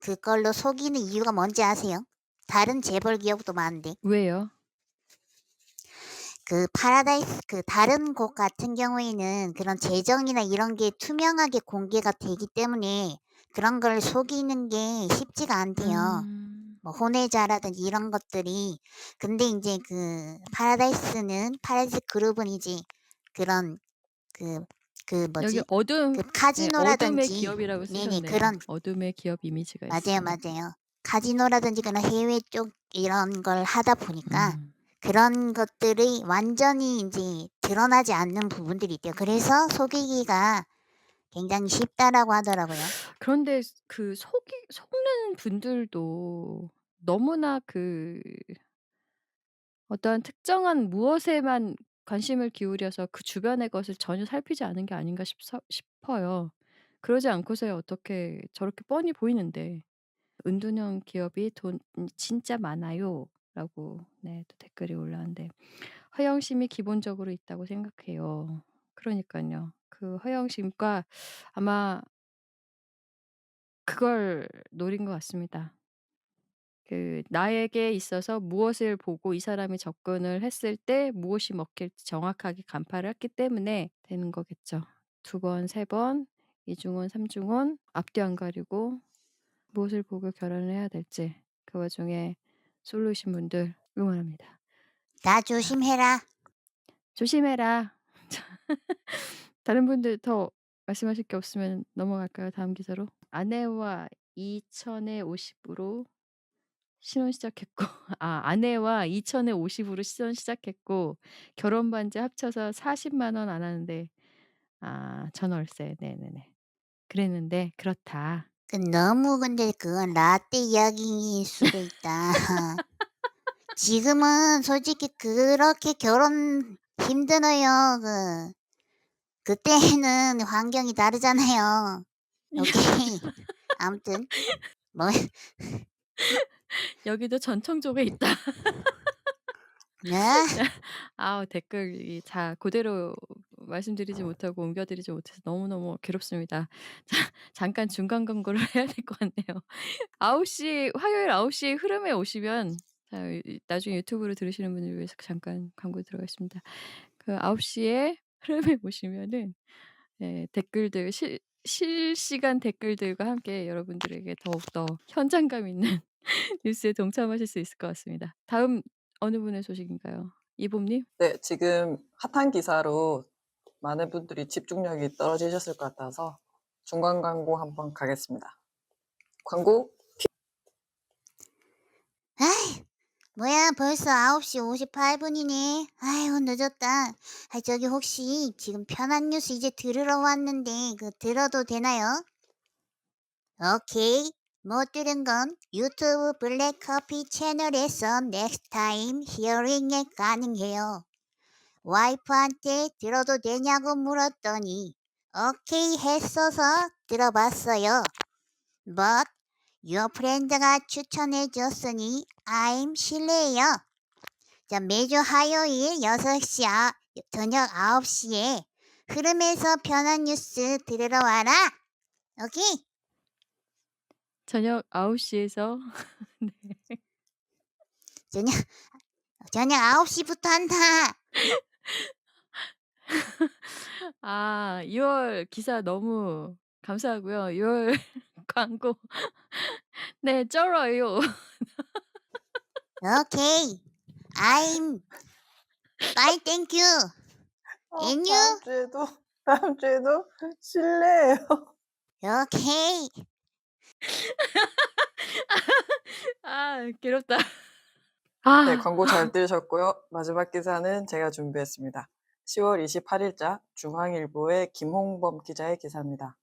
그걸로 속이는 이유가 뭔지 아세요? 다른 재벌 기업도 많은데. 왜요? 파라다이스 다른 곳 같은 경우에는 그런 재정이나 이런 게 투명하게 공개가 되기 때문에 그런 걸 속이는 게 쉽지가 않대요. 음. 뭐 혼외자라든지 이런 것들이. 근데 인제 파라다이스 그룹은 이제 그런 여기 뭐지? 어둠의 카지노라든지 기업이라고 네네 쓰셨네요. 그런 어둠의 기업 이미지가 맞아요, 있으시네요. 맞아요. 카지노라든지 그런 해외 쪽 이런 걸 하다 보니까 음. 그런 것들이 완전히 인제 드러나지 않는 부분들이 있대요. 그래서 속이기가 굉장히 쉽다라고 하더라고요. 그런데 속는 분들도 너무나 어떠한 특정한 무엇에만 관심을 기울여서 그 주변의 것을 전혀 살피지 않은 게 아닌가 싶어요. 그러지 않고서야 어떻게 저렇게 뻔히 보이는데 "은둔형 기업이 돈 진짜 많아요."라고 네 또 댓글이 올라왔는데 허영심이 기본적으로 있다고 생각해요. 그러니깐요. 그 허영심과 아마 그걸 노린 것 같습니다. 나에게 있어서 무엇을 보고 이 사람이 접근을 했을 때 무엇이 먹힐지 정확하게 간파를 했기 때문에 되는 거겠죠. 2 번, 3번 이중원, 삼중원 앞뒤 안 가리고 무엇을 보고 결혼을 해야 될지 그 와중에 솔로이신 분들 응원합니다. 다 자 조심해라. 조심해라. 다른 분들 더 말씀하실 게 없으면 넘어갈까요? 다음 기사로. 아내와 2천에 50으로 신혼 시작했고 아내와 2천에 50으로 신혼 시작했고 결혼 반지 합쳐서 400,000원 안 하는데 전월세. 네네네. 그랬는데 그렇다. 너무 근데 그건 라떼 이야기일 수도 있다. 지금은 솔직히 그렇게 결혼 힘들어요. 그때는 환경이 다르잖아요. 오케이. 아무튼 뭐 여기도 전청조가 있다. 네? 댓글이 다 그대로 말씀드리지 못하고 옮겨 드리지 못해서 너무너무 괴롭습니다. 자 잠깐 중간 광고를 해야 될 것 같네요. 9시 화요일 9시 흐름에 오시면 나중에 유튜브로 들으시는 분을 위해서 잠깐 광고 들어가겠습니다. 9시에 흐름에 오시면은 댓글들 실시간 댓글들과 함께 여러분들에게 더욱더 현장감 있는 뉴스에 동참하실 수 있을 것 같습니다. 다음 어느 분의 소식인가요? 이봄님? 네, 지금 핫한 기사로 많은 분들이 집중력이 떨어지셨을 것 같아서 중간 광고 한번 가겠습니다. 광고. 아이, 뭐야, 벌써 9시 58분이네. 아이고, 늦었다. 아, 저기 혹시 지금 편한 뉴스 이제 들으러 왔는데, 들어도 되나요? 오케이. 못 들은 건 유튜브 블랙커피 채널에서 넥스트 타임 히어링에 가능해요. 와이프한테 들어도 되냐고 물었더니 오케이 했어서 들어봤어요. But your friend가 추천해줬으니 I'm 실례예요. 자, 매주 화요일 6시 저녁 9시에 흐름에서 편한 뉴스 들으러 와라. 오케이? 저녁 9시에서 저녁 9시부터 한다. 6월 기사 너무 감사하고요. 6월 광고 네 쩔어요. 오케이. I'm fine, thank you. And you? 다음 주에도 실례예요. 오케이. 괴롭다. 네, 광고 잘 들으셨고요. 마지막 기사는 제가 준비했습니다. 10월 28일자 중앙일보의 김홍범 기자의 기사입니다.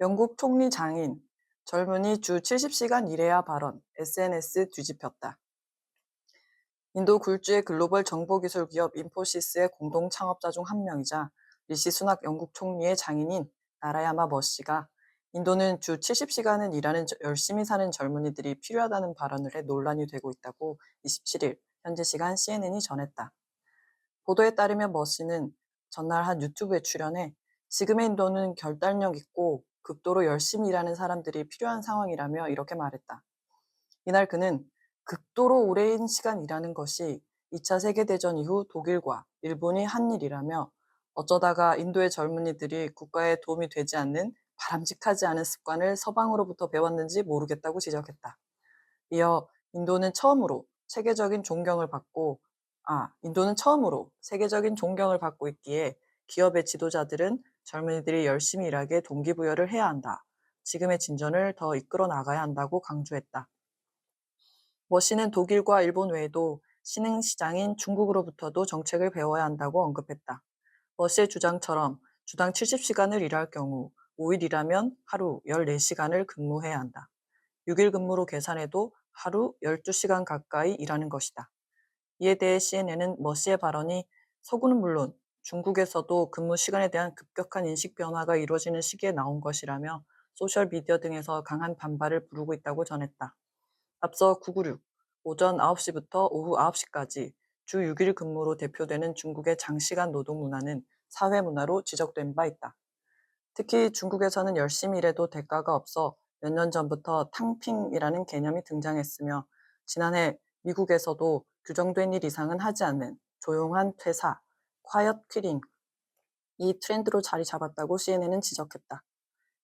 영국 총리 장인, 젊은이 주 70시간 일해야 발언, SNS 뒤집혔다. 인도 굴지의 글로벌 정보기술 기업 인포시스의 공동 창업자 중 한 명이자 리시 수낙 영국 총리의 장인인 나라야마 머씨가 인도는 주 70시간은 일하는 열심히 사는 젊은이들이 필요하다는 발언을 해 논란이 되고 있다고 27일 현지 시간 CNN이 전했다. 보도에 따르면 머씨는 전날 한 유튜브에 출연해 지금의 인도는 결단력 있고 극도로 열심히 일하는 사람들이 필요한 상황이라며 이렇게 말했다. 이날 그는 극도로 오랜 시간 일하는 것이 2차 세계대전 이후 독일과 일본이 한 일이라며 어쩌다가 인도의 젊은이들이 국가에 도움이 되지 않는 바람직하지 않은 습관을 서방으로부터 배웠는지 모르겠다고 지적했다. 이어 인도는 처음으로 세계적인 존경을 받고 있기에 기업의 지도자들은 젊은이들이 열심히 일하게 동기부여를 해야 한다. 지금의 진전을 더 이끌어 나가야 한다고 강조했다. 머씨는 독일과 일본 외에도 신흥시장인 중국으로부터도 정책을 배워야 한다고 언급했다. 머씨의 주장처럼 주당 70시간을 일할 경우 5일 일하면 하루 14시간을 근무해야 한다. 6일 근무로 계산해도 하루 12시간 가까이 일하는 것이다. 이에 대해 CNN은 머씨의 발언이 서구는 물론 중국에서도 근무 시간에 대한 급격한 인식 변화가 이루어지는 시기에 나온 것이라며 소셜미디어 등에서 강한 반발을 부르고 있다고 전했다. 앞서 996, 오전 9시부터 오후 9시까지 주 6일 근무로 대표되는 중국의 장시간 노동 문화는 사회 문화로 지적된 바 있다. 특히 중국에서는 열심히 일해도 대가가 없어 몇 년 전부터 탕핑이라는 개념이 등장했으며 지난해 미국에서도 규정된 일 이상은 하지 않는 조용한 퇴사, quiet quitting, 이 트렌드로 자리 잡았다고 CNN은 지적했다.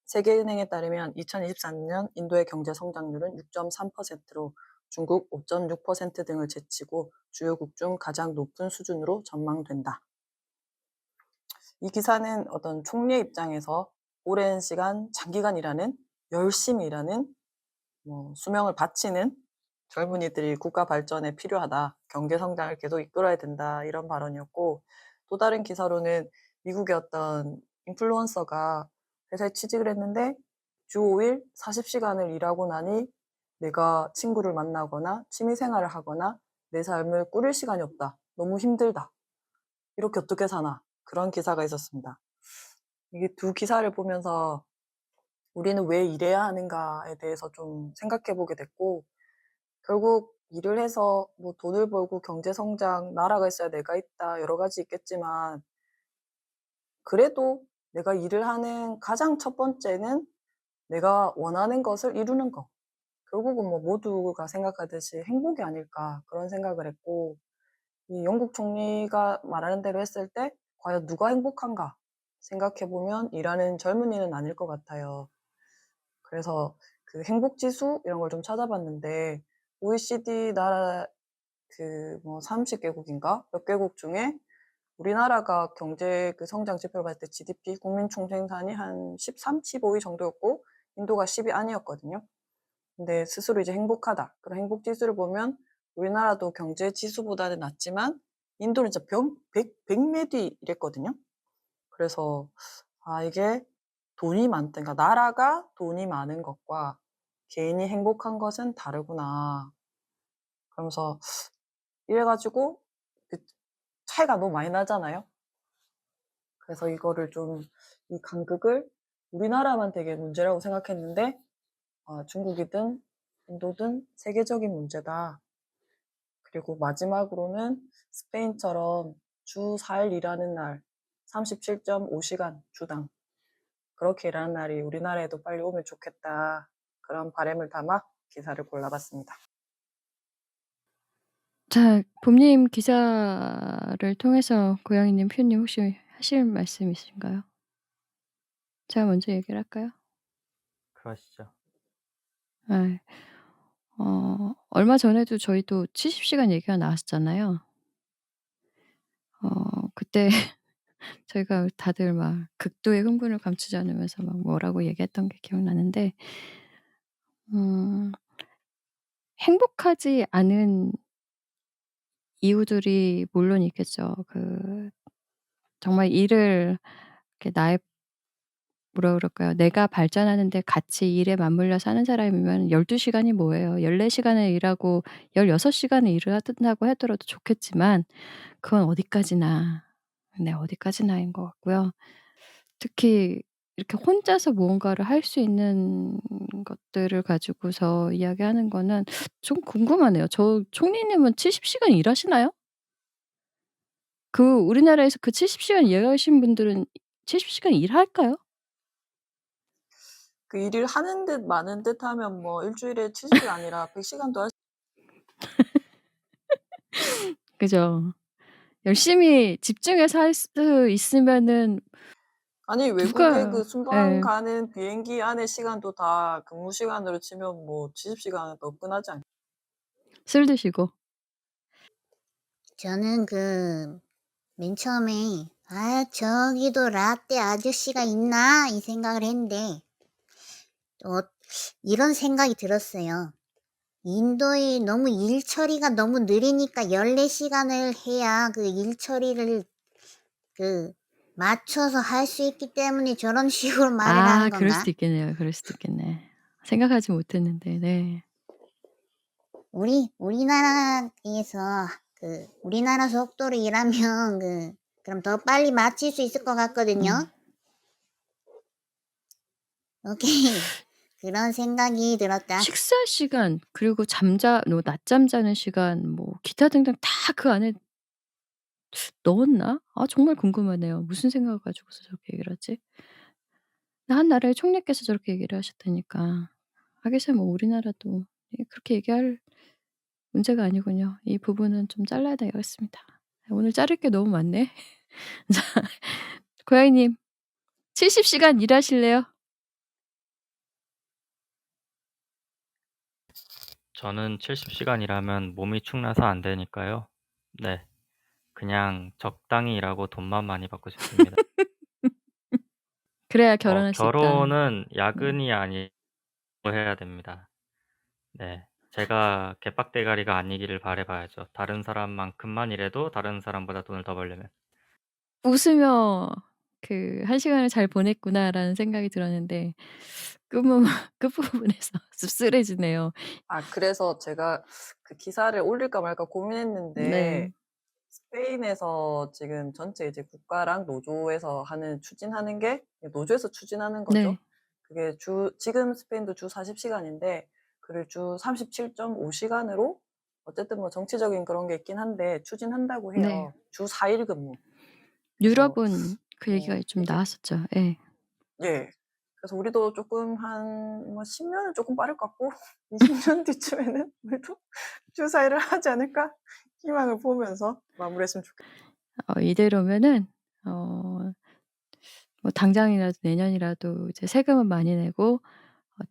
세계은행에 따르면 2024년 인도의 경제 성장률은 6.3%로 중국 5.6% 등을 제치고 주요국 중 가장 높은 수준으로 전망된다. 이 기사는 어떤 총리의 입장에서 오랜 시간 장기간 일하는, 열심히 일하는, 수명을 바치는 젊은이들이 국가 발전에 필요하다, 경제 성장을 계속 이끌어야 된다, 이런 발언이었고, 또 다른 기사로는 미국의 어떤 인플루언서가 회사에 취직을 했는데 주 5일 40시간을 일하고 나니 내가 친구를 만나거나 취미생활을 하거나 내 삶을 꾸릴 시간이 없다. 너무 힘들다. 이렇게 어떻게 사나. 그런 기사가 있었습니다. 이게 두 기사를 보면서 우리는 왜 일해야 하는가에 대해서 좀 생각해 보게 됐고, 결국 일을 해서 뭐 돈을 벌고 경제 성장, 나라가 있어야 내가 있다, 여러 가지 있겠지만, 그래도 내가 일을 하는 가장 첫 번째는 내가 원하는 것을 이루는 거. 결국은 뭐 모두가 생각하듯이 행복이 아닐까, 그런 생각을 했고, 이 영국 총리가 말하는 대로 했을 때 과연 누가 행복한가? 생각해 보면 일하는 젊은이는 아닐 것 같아요. 그래서 그 행복 지수 이런 걸 좀 찾아봤는데 OECD 나라 그 뭐 30개국인가 몇 개국 중에 우리나라가 경제 그 성장 지표를 봤을 때 GDP 국민 총생산이 한 13, 15위 정도였고 인도가 10위 안이었거든요. 근데 스스로 이제 행복하다. 그런 행복 지수를 보면 우리나라도 경제 지수보다는 낮지만 인도는 진짜 100몇 위 이랬거든요. 그래서 이게 돈이 많다. 그러니까 나라가 돈이 많은 것과 개인이 행복한 것은 다르구나. 그러면서 이래가지고 그 차이가 너무 많이 나잖아요. 그래서 이거를 좀 이 간극을 우리나라만 되게 문제라고 생각했는데 중국이든 인도든 세계적인 문제다. 그리고 마지막으로는 스페인처럼 주 4일 일하는 날 37.5시간 주당 그렇게 일하는 날이 우리나라에도 빨리 오면 좋겠다. 그런 바람을 담아 기사를 골라봤습니다. 자, 봄님 기사를 통해서 고양이님, 퓨님 혹시 하실 말씀 있으신가요? 제가 먼저 얘기를 할까요? 그러시죠. 네. 얼마 전에도 저희도 70시간 얘기가 나왔었잖아요. 그때 저희가 다들 막 극도의 흥분을 감추지 않으면서 막 뭐라고 얘기했던 게 기억나는데 음 행복하지 않은 이유들이 물론 있겠죠. 정말 일을 이렇게 나의 뭐라 그럴까요? 내가 발전하는 데 같이 일에 맞물려 사는 사람이면 12 시간이 뭐예요. 14 시간을 일하고 16 시간을 일을 한다고 하더라도 좋겠지만 그건 어디까지나 네 어디까지나인 것 같고요. 특히 이렇게 혼자서 무언가를 할 수 있는 것들을 가지고서 이야기하는 거는 좀 궁금하네요. 총리님은 70 시간 일하시나요? 우리나라에서 그 70 시간 일하신 분들은 70 시간 일할까요? 그 일을 하는 듯 마는 듯 하면 뭐 일주일에 70이 아니라 100시간도 할 그죠. 열심히 집중해서 할 수 있으면은 아니 외국에 누가 그 순방 예. 가는 비행기 안에 시간도 다 근무 시간으로 치면 뭐 70시간은 너끈하지 않 술 드시고. 저는 맨 처음에 저기도 라떼 아저씨가 있나 이 생각을 했는데 이런 생각이 들었어요. 인도의 너무 일 처리가 너무 느리니까 14시간을 해야 그 일 처리를 맞춰서 할 수 있기 때문에 저런 식으로 말을 하는 그럴 건가? 수도 있겠네요. 그럴 수도 있겠네. 생각하지 못했는데 네. 우리나라에서 우리나라 속도로 일하면 그럼 더 빨리 마칠 수 있을 것 같거든요. 오케이. 그런 생각이 들었다. 식사 시간 그리고 낮잠 자는 시간 뭐 기타 등등 다 그 안에 넣었나? 정말 궁금하네요. 무슨 생각을 가지고서 저렇게 얘기를 하지? 한 나라의 총리께서 저렇게 얘기를 하셨다니까. 하기사 뭐 우리나라도 그렇게 얘기할 문제가 아니군요. 이 부분은 좀 잘라야 되겠습니다. 오늘 자를 게 너무 많네. 자, 고양이님 70 시간 일하실래요? 저는 70시간 일하면 몸이 축나서 안 되니까요. 네. 그냥 적당히 일하고 돈만 많이 받고 싶습니다. 그래야 결혼할 수 있다. 결혼은 네. 야근이 아니고 해야 됩니다. 네. 제가 개빡대가리가 아니기를 바라 봐야죠. 다른 사람만큼만 일해도 다른 사람보다 돈을 더 벌려면. 웃으며 '한 시간을 잘 보냈구나.'라는 생각이 들었는데 끝부분 끝부분에서 씁쓸해지네요. 그래서 제가 그 기사를 올릴까 말까 고민했는데 네. 스페인에서 지금 전체 이제 국가랑 노조에서 추진하는 게 노조에서 추진하는 거죠. 네. 그게 지금 스페인도 주 40시간인데 그를 주 37.5시간으로 어쨌든 뭐 정치적인 그런 게 있긴 한데 추진한다고 네. 해요. 주 4일 근무. 그래서 유럽은 그 얘기가 좀 이게 나왔었죠. 예. 예. 그래서 우리도 조금 뭐 10년은 조금 빠를 것 같고 20년 뒤쯤에는 우리도 주 4일을 하지 않을까 희망을 보면서 마무리했으면 좋겠어요. 이대로면은 어 뭐 당장이라도 내년이라도 이제 세금은 많이 내고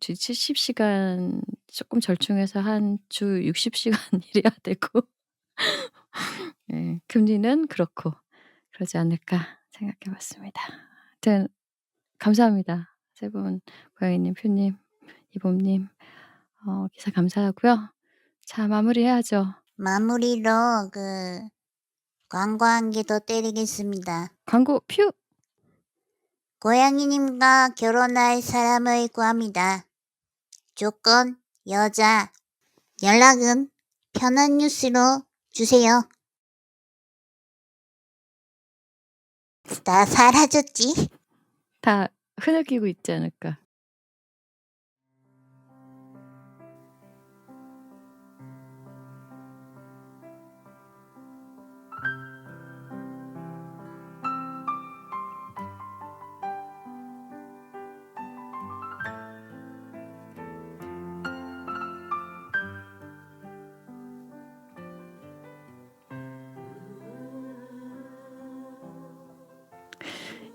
주 70시간 조금 절충해서 한 주 60시간 일해야 되고 예 금리는 그렇고 그러지 않을까 생각해 봤습니다. 하여튼 감사합니다. 세 분 고양이님, 퓨님, 이봄님 기사 감사하고요. 자 마무리해야죠. 마무리로 광고 한 개 더 때리겠습니다. 광고 퓨! 고양이님과 결혼할 사람을 구합니다. 조건 여자. 연락은 편한 뉴스로 주세요. 다 사라졌지? 다 흐느끼고 있지 않을까.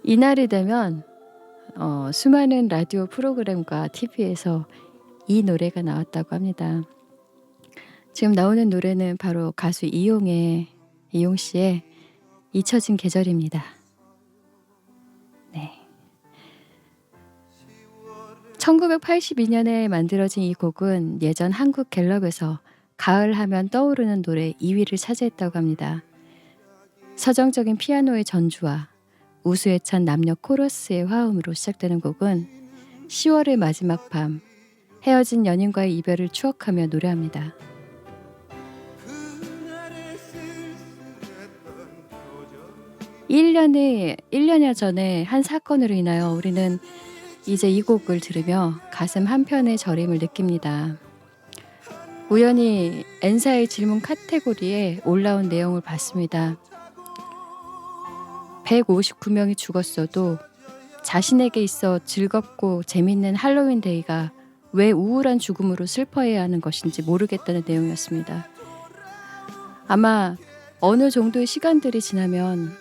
이날이 되면 수많은 라디오 프로그램과 TV에서 이 노래가 나왔다고 합니다. 지금 나오는 노래는 바로 가수 이용 씨의 잊혀진 계절입니다. 네. 1982년에 만들어진 이 곡은 예전 한국 갤럽에서 가을 하면 떠오르는 노래 2위를 차지했다고 합니다. 서정적인 피아노의 전주와 우수에 찬 남녀 코러스의 화음으로 시작되는 곡은 10월의 마지막 밤, 헤어진 연인과의 이별을 추억하며 노래합니다. 1년여 전에 한 사건으로 인하여 우리는 이제 이 곡을 들으며 가슴 한편의 저림을 느낍니다. 우연히 엔사의 질문 카테고리에 올라온 내용을 봤습니다. 159명이 죽었어도 자신에게 있어 즐겁고 재밌는 할로윈 데이가 왜 우울한 죽음으로 슬퍼해야 하는 것인지 모르겠다는 내용이었습니다. 아마 어느 정도의 시간들이 지나면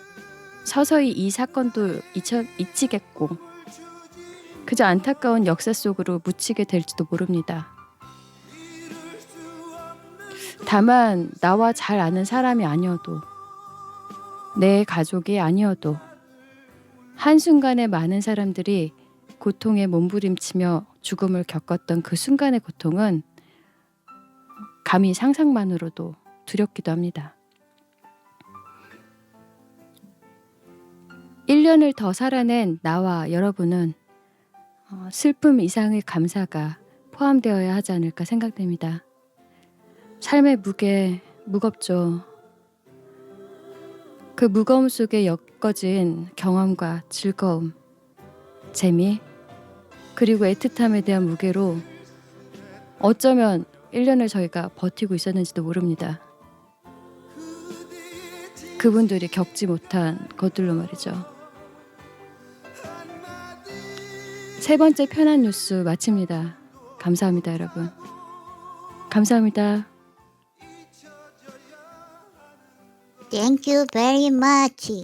서서히 이 사건도 잊히겠고 그저 안타까운 역사 속으로 묻히게 될지도 모릅니다. 다만 나와 잘 아는 사람이 아니어도 내 가족이 아니어도 한순간에 많은 사람들이 고통에 몸부림치며 죽음을 겪었던 그 순간의 고통은 감히 상상만으로도 두렵기도 합니다. 1년을 더 살아낸 나와 여러분은 슬픔 이상의 감사가 포함되어야 하지 않을까 생각됩니다. 삶의 무게 무겁죠. 그 무거움 속에 엮어진 경험과 즐거움, 재미, 그리고 애틋함에 대한 무게로 어쩌면 1년을 저희가 버티고 있었는지도 모릅니다. 그분들이 겪지 못한 것들로 말이죠. 세 번째 편한 뉴스 마칩니다. 감사합니다, 여러분. 감사합니다. Thank you very much.